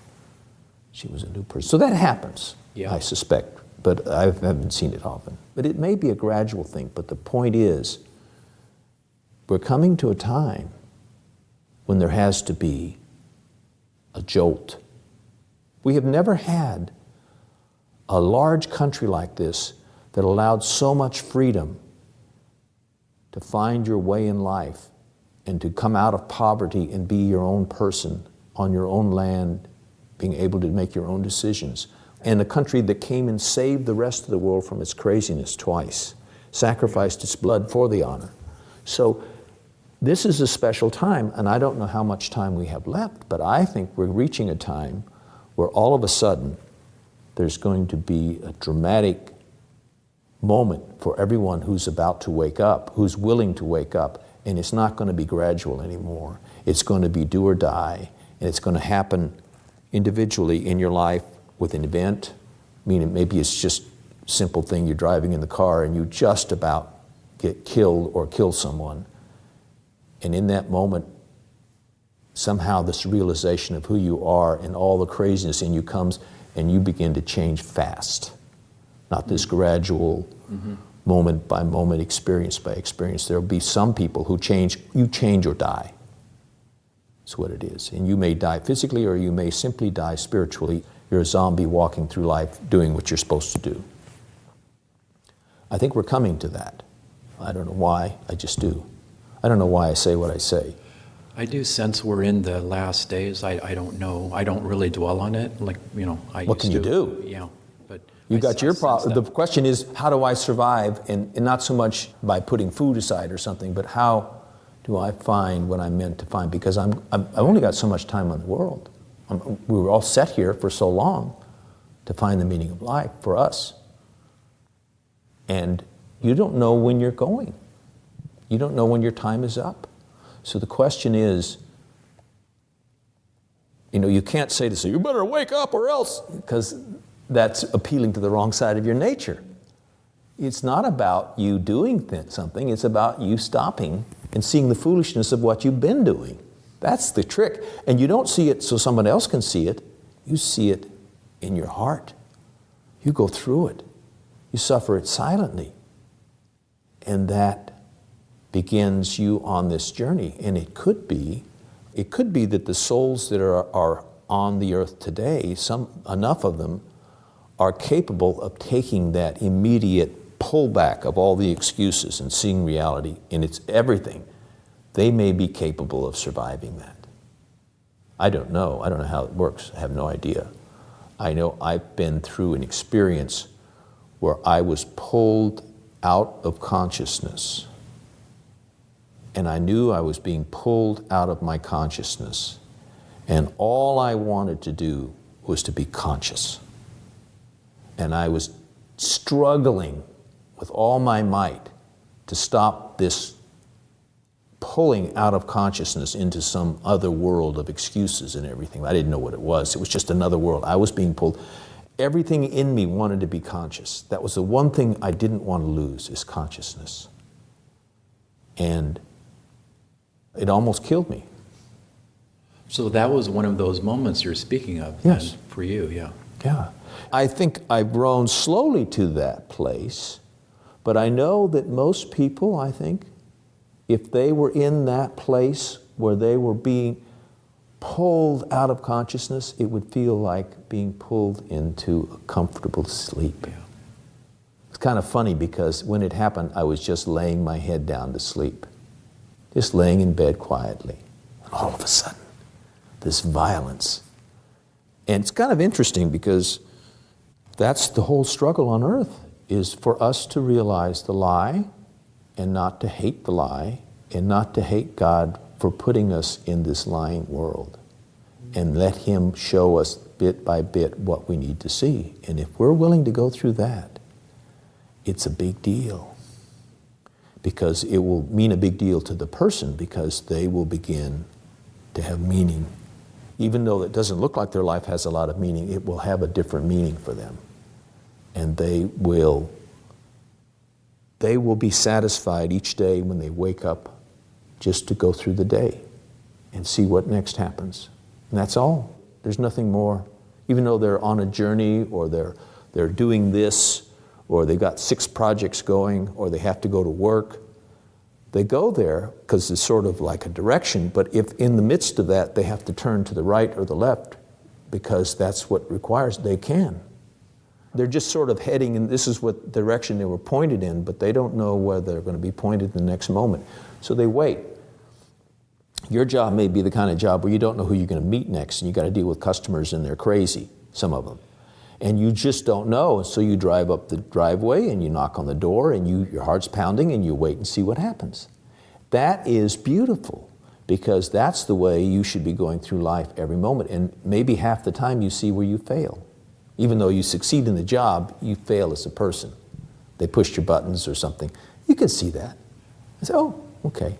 She was a new person. So that happens, I suspect, but I haven't seen it often. But it may be a gradual thing, but the point is, we're coming to a time when there has to be a jolt. We have never had a large country like this that allowed so much freedom to find your way in life and to come out of poverty and be your own person on your own land, being able to make your own decisions. And a country that came and saved the rest of the world from its craziness twice, sacrificed its blood for the honor. So this is a special time, and I don't know how much time we have left, but I think we're reaching a time where all of a sudden there's going to be a dramatic moment for everyone who's about to wake up, who's willing to wake up, and it's not going to be gradual anymore. It's going to be do or die, and it's going to happen individually in your life with an event. I mean, maybe it's just a simple thing, you're driving in the car and you just about get killed or kill someone. And in that moment, somehow this realization of who you are and all the craziness in you comes, and you begin to change fast. Not this gradual, moment by moment, experience by experience. There will be some people who change, you change or die. That's what it is. And you may die physically or you may simply die spiritually. You're a zombie walking through life doing what you're supposed to do. I think we're coming to that. I don't know why, I just do. I don't know why I say what I say. I do sense we're in the last days. I don't know. I don't really dwell on it. Like, I What can you do? Yeah. But You got your sense problem. that. The question is, how do I survive? And not so much by putting food aside or something, but how do I find what I'm meant to find? Because I've only got so much time in the world. We were all set here for so long to find the meaning of life for us. And you don't know when you're going. You don't know when your time is up. So the question is, you can't say to say, you better wake up or else, because that's appealing to the wrong side of your nature. It's not about you doing something, it's about you stopping and seeing the foolishness of what you've been doing. That's the trick. And you don't see it so someone else can see it. You see it in your heart. You go through it. You suffer it silently. And that begins you on this journey. And it could be that the souls that are on the earth today, enough of them, are capable of taking that immediate pullback of all the excuses and seeing reality in its everything. They may be capable of surviving that. I don't know. I don't know how it works. I have no idea. I know I've been through an experience where I was pulled out of consciousness. And I knew I was being pulled out of my consciousness. And all I wanted to do was to be conscious. And I was struggling with all my might to stop this pulling out of consciousness into some other world of excuses and everything. I didn't know what it was. It was just another world. I was being pulled. Everything in me wanted to be conscious. That was the one thing I didn't want to lose, is consciousness. And it almost killed me. So that was one of those moments you're speaking of. Yes. Then, for you, yeah. Yeah. I think I've grown slowly to that place, but I know that most people, I think, if they were in that place where they were being pulled out of consciousness, it would feel like being pulled into a comfortable sleep. Yeah. It's kind of funny because when it happened, I was just laying my head down to sleep, just laying in bed quietly. All of a sudden, this violence. And it's kind of interesting because that's the whole struggle on earth, is for us to realize the lie and not to hate the lie and not to hate God for putting us in this lying world, and let Him show us bit by bit what we need to see. And if we're willing to go through that, it's a big deal, because it will mean a big deal to the person, because they will begin to have meaning. Even though it doesn't look like their life has a lot of meaning, it will have a different meaning for them. And they will be satisfied each day when they wake up just to go through the day and see what next happens. And that's all. There's nothing more. Even though they're on a journey, or they're doing this, or they've got 6 projects going, or they have to go to work, they go there because it's sort of like a direction, but if in the midst of that they have to turn to the right or the left because that's what requires, they can. They're just sort of heading in, this is what direction they were pointed in, but they don't know where they're going to be pointed in the next moment. So they wait. Your job may be the kind of job where you don't know who you're going to meet next, and you got to deal with customers and they're crazy, some of them. And you just don't know, so you drive up the driveway and you knock on the door and your heart's pounding and you wait and see what happens. That is beautiful, because that's the way you should be going through life every moment. And maybe half the time you see where you fail. Even though you succeed in the job, you fail as a person. They pushed your buttons or something. You can see that. I say, oh, okay.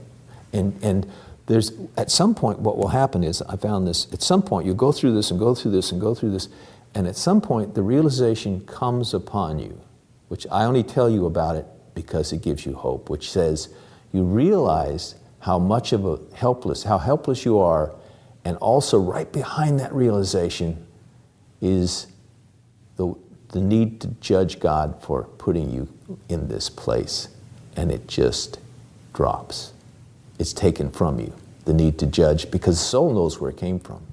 And there's, at some point what will happen is, I found this, at some point you go through this and go through this and go through this, and at some point the realization comes upon you, which I only tell you about it because it gives you hope, which says you realize how much of how helpless you are, and also right behind that realization is the need to judge God for putting you in this place, and it just drops. It's taken from you, the need to judge, because the soul knows where it came from.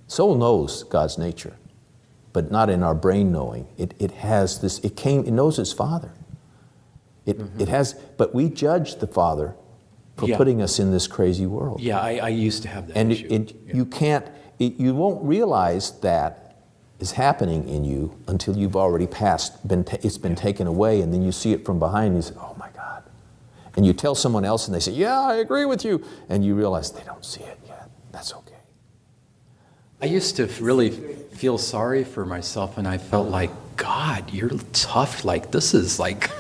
Soul knows God's nature, but not in our brain knowing. It has this, it knows its Father. It has, but we judge the Father for putting us in this crazy world. Yeah, I used to have that and issue. you can't, you won't realize that is happening in you until you've already passed, it's been taken away, and then you see it from behind and you say, oh my God. And you tell someone else and they say, yeah, I agree with you. And you realize they don't see it yet. That's okay. I used to really feel sorry for myself, and I felt like, God, you're tough. Like, this is like,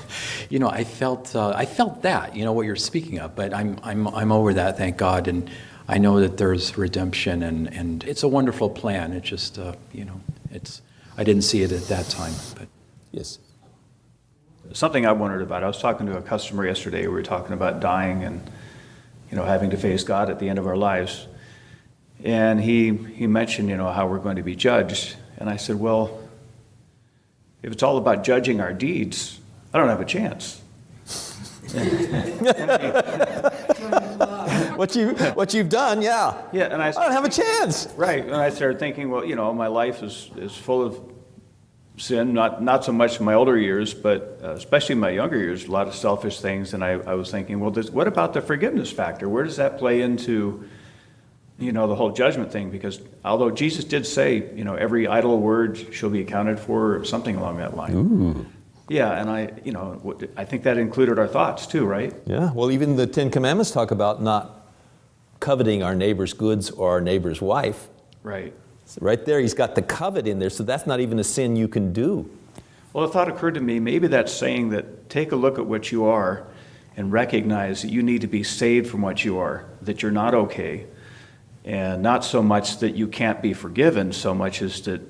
I felt that, what you're speaking of. But I'm over that, thank God, and I know that there's redemption, and it's a wonderful plan. It just, I didn't see it at that time. But Yes. Something I wondered about, I was talking to a customer yesterday, we were talking about dying and, having to face God at the end of our lives. And he mentioned, how we're going to be judged. And I said, well, if it's all about judging our deeds, I don't have a chance. What you've done, yeah. Yeah, and I don't have a chance. Right, and I started thinking, well, my life is full of sin, not so much in my older years, but especially in my younger years, a lot of selfish things. And I was thinking, well, what about the forgiveness factor? Where does that play into, the whole judgment thing? Because although Jesus did say, every idle word shall be accounted for, or something along that line. Ooh. Yeah, and I think that included our thoughts too, right? Yeah, well, even the Ten Commandments talk about not coveting our neighbor's goods or our neighbor's wife. Right. So right there, he's got the covet in there, so that's not even a sin you can do. Well, a thought occurred to me, maybe that's saying that take a look at what you are and recognize that you need to be saved from what you are, that you're not okay, and not so much that you can't be forgiven, so much as that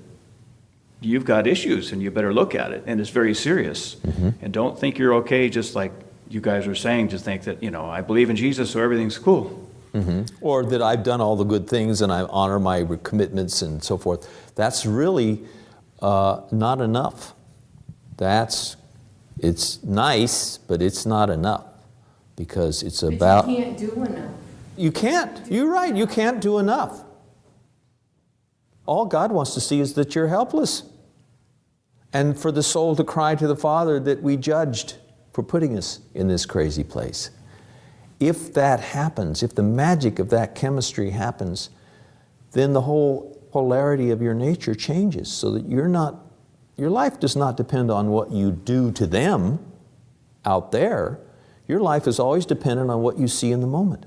you've got issues and you better look at it, and it's very serious. Mm-hmm. And don't think you're okay, just like you guys are saying, just think that, I believe in Jesus, so everything's cool. Mm-hmm. Or that I've done all the good things and I honor my commitments and so forth. That's really not enough. It's nice, but it's not enough, because it's about... But you can't do enough. You can't. You're right. You can't do enough. All God wants to see is that you're helpless. And for the soul to cry to the Father that we judged for putting us in this crazy place. If that happens, if the magic of that chemistry happens, then the whole polarity of your nature changes, so that your life does not depend on what you do to them out there. Your life is always dependent on what you see in the moment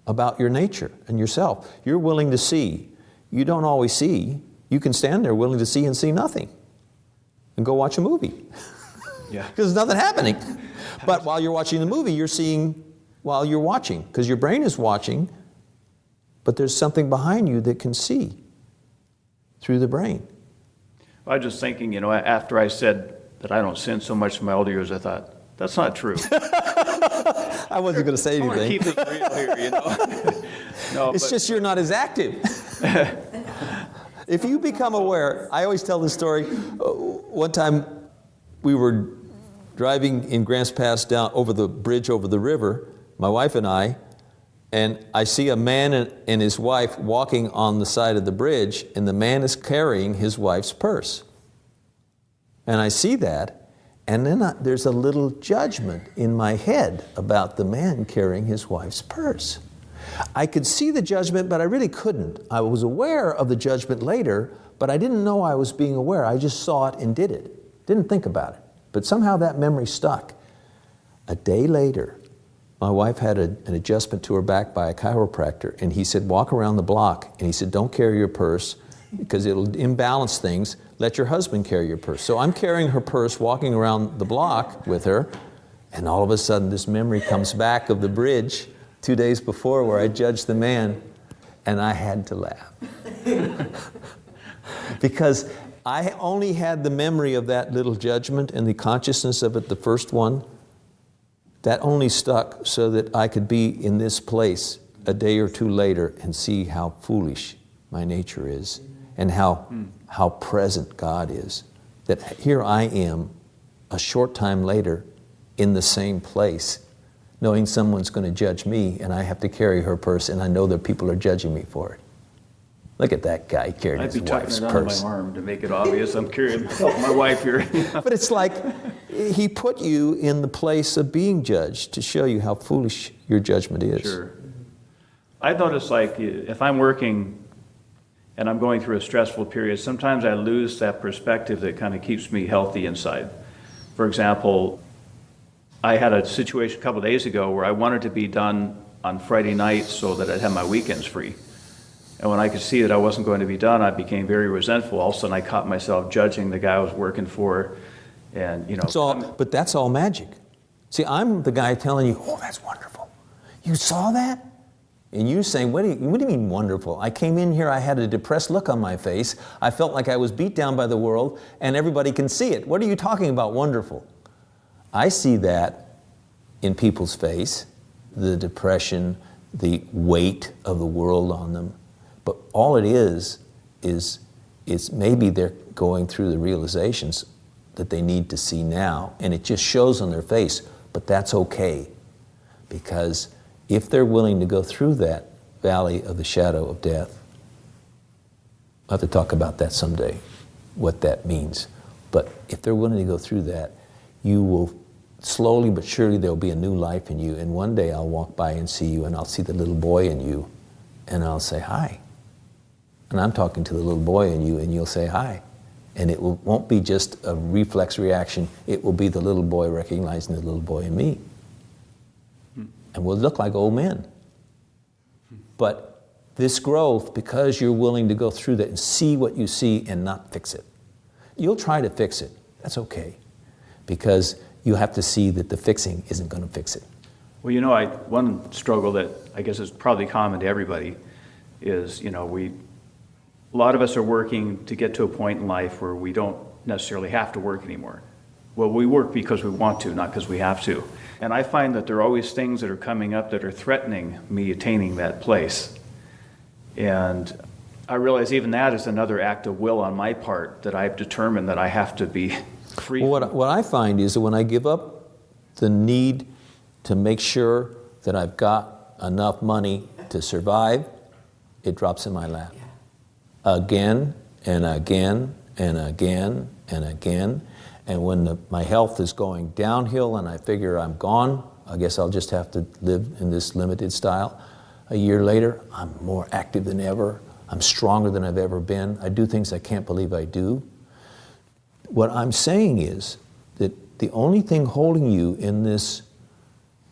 about your nature and yourself. You're willing to see. You don't always see. You can stand there willing to see and see nothing and go watch a movie. Yeah. Because there's nothing happening. But while you're watching the movie, you're seeing while you're watching, because your brain is watching, but there's something behind you that can see through the brain. I was just thinking, after I said that I don't sin so much in my older years, I thought, that's not true. I wasn't going to say I want to anything. keep it real here, No, It's just you're not as active. If you become aware, I always tell this story. One time we were driving in Grants Pass down over the bridge over the river, my wife and I see a man and his wife walking on the side of the bridge, and the man is carrying his wife's purse. And I see that, and then there's a little judgment in my head about the man carrying his wife's purse. I could see the judgment, but I really couldn't. I was aware of the judgment later, but I didn't know I was being aware. I just saw it and did it. Didn't think about it. But somehow that memory stuck. A day later, my wife had an adjustment to her back by a chiropractor, and he said, walk around the block. And he said, don't carry your purse because it'll imbalance things. Let your husband carry your purse. So I'm carrying her purse, walking around the block with her, and all of a sudden this memory comes back of the bridge 2 days before where I judged the man, and I had to laugh. Because I only had the memory of that little judgment and the consciousness of it, the first one. That only stuck so that I could be in this place a day or two later and see how foolish my nature is and how present God is. That here I am a short time later in the same place, knowing someone's going to judge me and I have to carry her purse, and I know that people are judging me for it. Look at that guy carrying I'd his be tucking wife's it under purse. my arm to make it obvious I'm carrying my wife here. But it's like he put you in the place of being judged to show you how foolish your judgment is. Sure. I notice, like, if I'm working, and I'm going through a stressful period, sometimes I lose that perspective that kind of keeps me healthy inside. For example, I had a situation a couple of days ago where I wanted to be done on Friday night so that I'd have my weekends free. And when I could see that I wasn't going to be done, I became very resentful. All of a sudden, I caught myself judging the guy I was working for, and But that's all magic. See, I'm the guy telling you, oh, that's wonderful. You saw that? And you're saying, what do you mean wonderful? I came in here, I had a depressed look on my face. I felt like I was beat down by the world, and everybody can see it. What are you talking about wonderful? I see that in people's face, the depression, the weight of the world on them. But all it is maybe they're going through the realizations that they need to see now, and it just shows on their face. But that's okay, because if they're willing to go through that valley of the shadow of death, I'll have to talk about that someday, what that means. But if they're willing to go through that, you will slowly but surely there'll be a new life in you. And one day I'll walk by and see you, and I'll see the little boy in you, and I'll say, hi. And I'm talking to the little boy in you, and you'll say, hi. And it won't be just a reflex reaction. It will be the little boy recognizing the little boy in me. And we'll look like old men. But this growth, because you're willing to go through that and see what you see and not fix it. You'll try to fix it. That's okay. Because you have to see that the fixing isn't going to fix it. Well, one struggle that I guess is probably common to everybody is, a lot of us are working to get to a point in life where we don't necessarily have to work anymore. Well, we work because we want to, not because we have to. And I find that there are always things that are coming up that are threatening me attaining that place. And I realize even that is another act of will on my part, that I've determined that I have to be free. Well, what I find is that when I give up the need to make sure that I've got enough money to survive, it drops in my lap. Again and again and again and again. And when my health is going downhill and I figure I'm gone, I guess I'll just have to live in this limited style. A year later, I'm more active than ever. I'm stronger than I've ever been. I do things I can't believe I do. What I'm saying is that the only thing holding you in this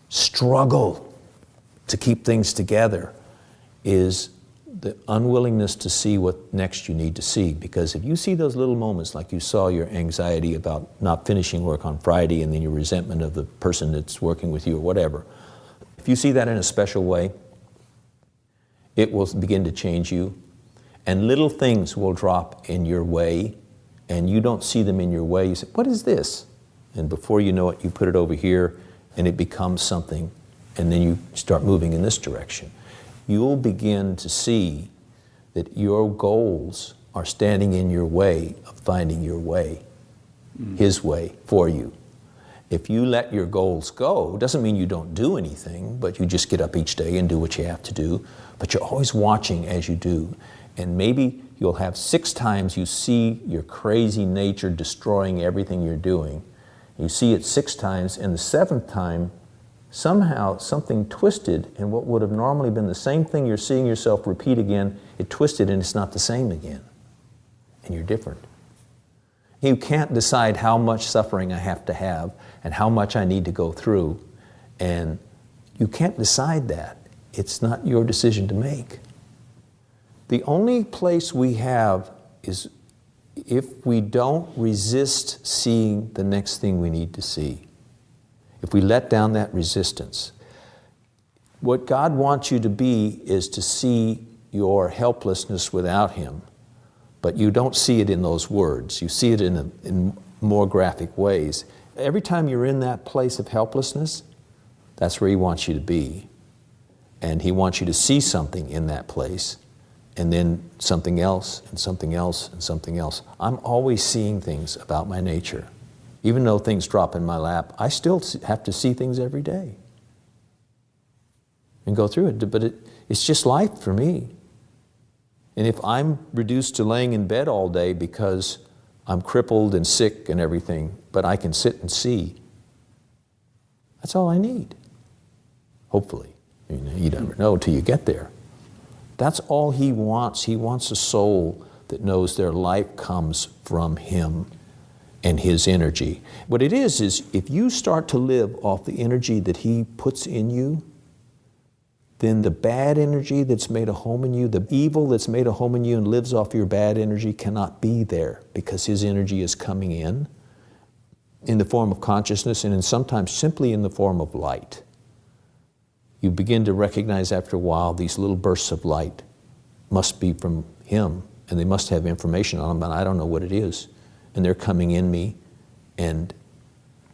struggle to keep things together is the unwillingness to see what next you need to see. Because if you see those little moments, like you saw your anxiety about not finishing work on Friday and then your resentment of the person that's working with you or whatever, if you see that in a special way, it will begin to change you. And little things will drop in your way, and you don't see them in your way. You say, what is this? And before you know it, you put it over here, and it becomes something, and then you start moving in this direction. You'll begin to see that your goals are standing in your way of finding your way, His way for you. If you let your goals go, it doesn't mean you don't do anything, but you just get up each day and do what you have to do. But you're always watching as you do. And maybe you'll have 6 times you see your crazy nature destroying everything you're doing. You see it 6 times, and the 7th time, somehow something twisted, and what would have normally been the same thing you're seeing yourself repeat again, it twisted and it's not the same again. And you're different. You can't decide how much suffering I have to have and how much I need to go through. And you can't decide that. It's not your decision to make. The only place we have is if we don't resist seeing the next thing we need to see. If we let down that resistance. What God wants you to be is to see your helplessness without Him. But you don't see it in those words. You see it in more graphic ways. Every time you're in that place of helplessness, that's where He wants you to be. And He wants you to see something in that place, and then something else, and something else, and something else. I'm always seeing things about my nature. Even though things drop in my lap, I still have to see things every day and go through it. But it's just life for me. And if I'm reduced to laying in bed all day because I'm crippled and sick and everything, but I can sit and see, that's all I need. Hopefully. You never know till you get there. That's all He wants. He wants a soul that knows their life comes from Him and His energy. What it is if you start to live off the energy that He puts in you, then the bad energy that's made a home in you, the evil that's made a home in you and lives off your bad energy cannot be there, because His energy is coming in the form of consciousness, and sometimes simply in the form of light. You begin to recognize after a while these little bursts of light must be from Him, and they must have information on them, and I don't know what it is. And they're coming in me,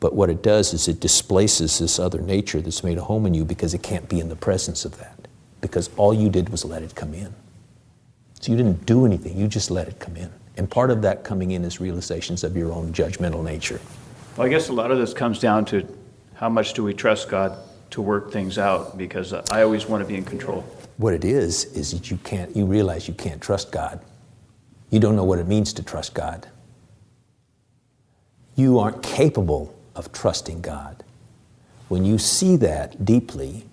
but what it does is it displaces this other nature that's made a home in you, because it can't be in the presence of that, because all you did was let it come in. So you didn't do anything, you just let it come in. And part of that coming in is realizations of your own judgmental nature. Well, I guess a lot of this comes down to how much do we trust God to work things out, because I always want to be in control. What it is that you realize you can't trust God. You don't know what it means to trust God. You aren't capable of trusting God. When you see that deeply,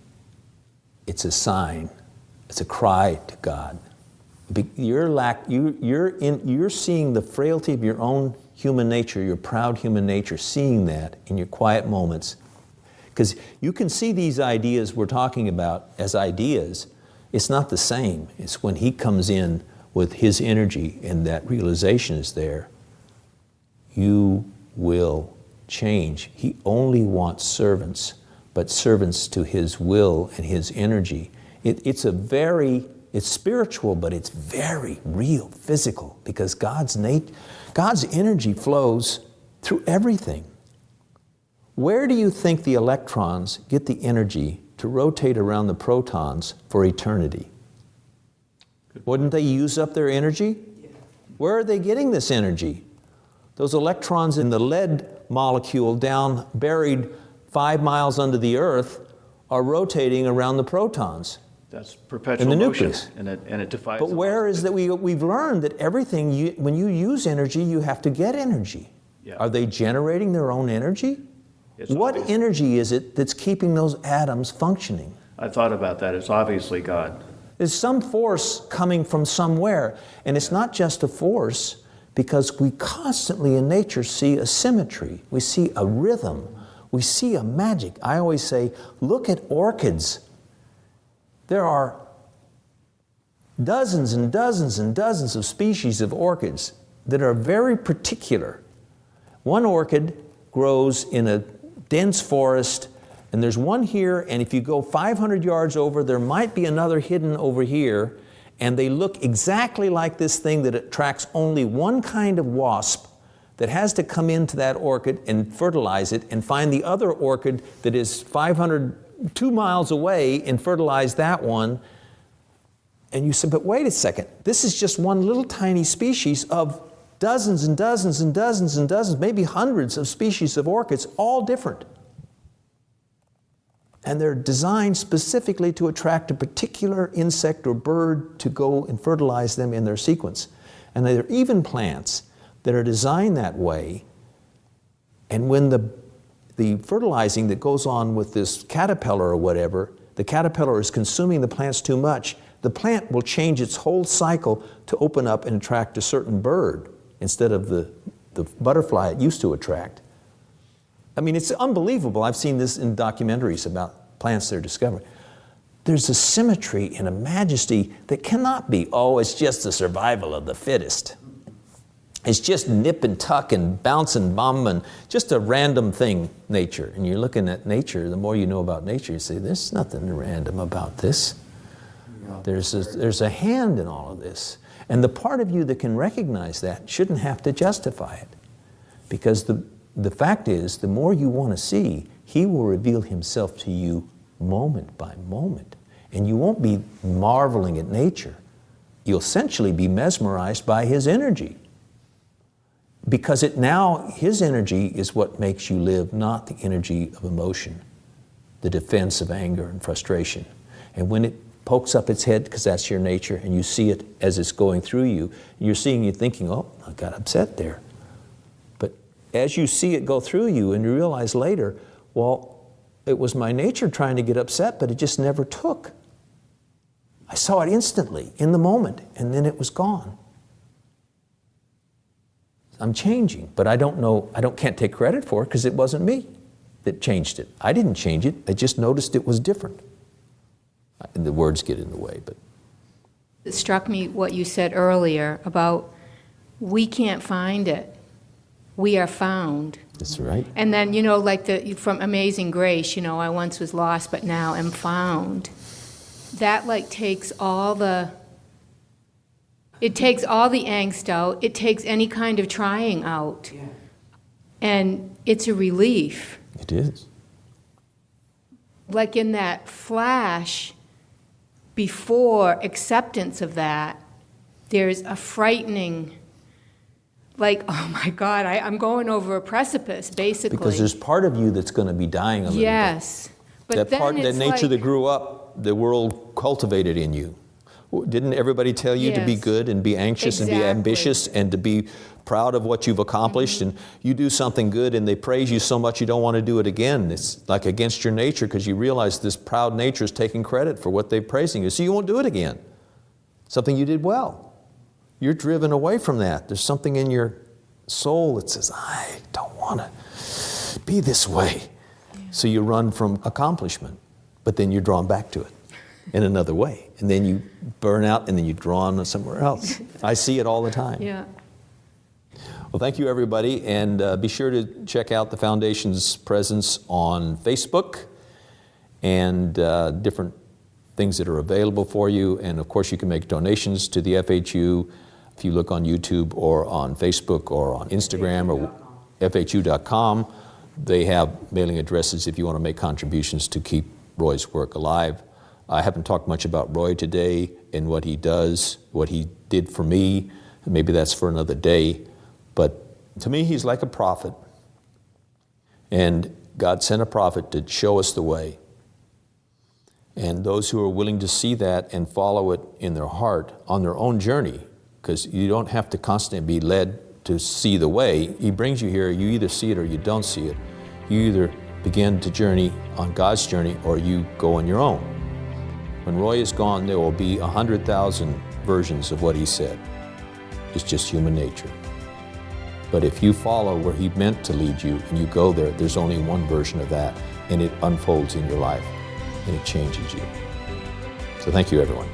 it's a sign, it's a cry to God. You're seeing the frailty of your own human nature, your proud human nature, seeing that in your quiet moments. Because you can see these ideas we're talking about as ideas. It's not the same. It's when He comes in with His energy and that realization is there, you will change. He only wants servants, but servants to His will and His energy. It's spiritual, but it's very real, physical, because God's energy flows through everything. Where do you think the electrons get the energy to rotate around the protons for eternity? Wouldn't they use up their energy? Where are they getting this energy? Those electrons in the lead molecule down buried 5 miles under the earth are rotating around the protons. That's perpetual In the motion, nucleus. and it defies. But where is that we've learned that everything, when you use energy, you have to get energy. Yeah. Are they generating their own energy? It's What obvious. energy is it that's keeping those atoms functioning? I thought about that. It's obviously God. There's some force coming from somewhere, and it's not just a force, because we constantly in nature see a symmetry, we see a rhythm, we see a magic. I always say, look at orchids. There are dozens and dozens and dozens of species of orchids that are very particular. One orchid grows in a dense forest, and there's one here, and if you go 500 yards over, there might be another hidden over here, and they look exactly like this thing that attracts only one kind of wasp that has to come into that orchid and fertilize it and find the other orchid that is 2 miles away and fertilize that one. And you said, but wait a second, this is just one little tiny species of dozens and dozens and dozens and dozens, maybe hundreds of species of orchids, all different. And they're designed specifically to attract a particular insect or bird to go and fertilize them in their sequence. And there are even plants that are designed that way. And when the fertilizing that goes on with this caterpillar or whatever, the caterpillar is consuming the plants too much, the plant will change its whole cycle to open up and attract a certain bird instead of the butterfly it used to attract. I mean, it's unbelievable. I've seen this in documentaries about plants they're discovering. There's a symmetry and a majesty that cannot be, it's just the survival of the fittest. It's just nip and tuck and bounce and bomb and just a random thing, nature. And you're looking at nature, the more you know about nature, you say, there's nothing random about this. There's a hand in all of this. And the part of you that can recognize that shouldn't have to justify it. Because the fact is, the more you want to see, He will reveal Himself to you moment by moment. And you won't be marveling at nature. You'll essentially be mesmerized by His energy. Because His energy is what makes you live, not the energy of emotion, the defense of anger and frustration. And when it pokes up its head, because that's your nature, and you see it as it's going through you, you're thinking, oh, I got upset there. But as you see it go through you and you realize later, well, it was my nature trying to get upset, but it just never took. I saw it instantly, in the moment, and then it was gone. I'm changing, but I don't know, can't take credit for it because it wasn't me that changed it. I didn't change it, I just noticed it was different. And the words get in the way, but. It struck me what you said earlier about we can't find it. We are found. That's right. And then, like from Amazing Grace, I once was lost, but now am found. That takes all the angst out. It takes any kind of trying out. Yeah. And it's a relief. It is. Like in that flash before acceptance of that, there's a frightening, oh my God, I'm going over a precipice, basically. Because there's part of you that's going to be dying a little bit. Yes. But That then part, that it's nature that grew up, the world cultivated in you. Didn't everybody tell you to be Yes. good and be anxious and be Exactly. ambitious and to be proud of what you've accomplished? And you do something good and they praise you so much you don't want to do it again. It's like against your nature because you realize this proud nature is taking credit for what they're praising you. So you won't do it again. Something you did well. You're driven away from that. There's something in your soul that says, I don't want to be this way. So you run from accomplishment, but then you're drawn back to it in another way. And then you burn out and then you're drawn somewhere else. I see it all the time. Yeah. Well, thank you, everybody. And be sure to check out the Foundation's presence on Facebook and different things that are available for you. And of course, you can make donations to the FHU if you look on YouTube or on Facebook or on Instagram or FHU.com. They have mailing addresses if you want to make contributions to keep Roy's work alive. I haven't talked much about Roy today and what he does, what he did for me. Maybe that's for another day. But to me, he's like a prophet. And God sent a prophet to show us the way. And those who are willing to see that and follow it in their heart on their own journey, because you don't have to constantly be led to see the way. He brings you here, you either see it or you don't see it. You either begin to journey on God's journey or you go on your own. When Roy is gone, there will be 100,000 versions of what he said. It's just human nature. But if you follow where he meant to lead you and you go there, there's only one version of that, and it unfolds in your life and it changes you. So thank you, everyone.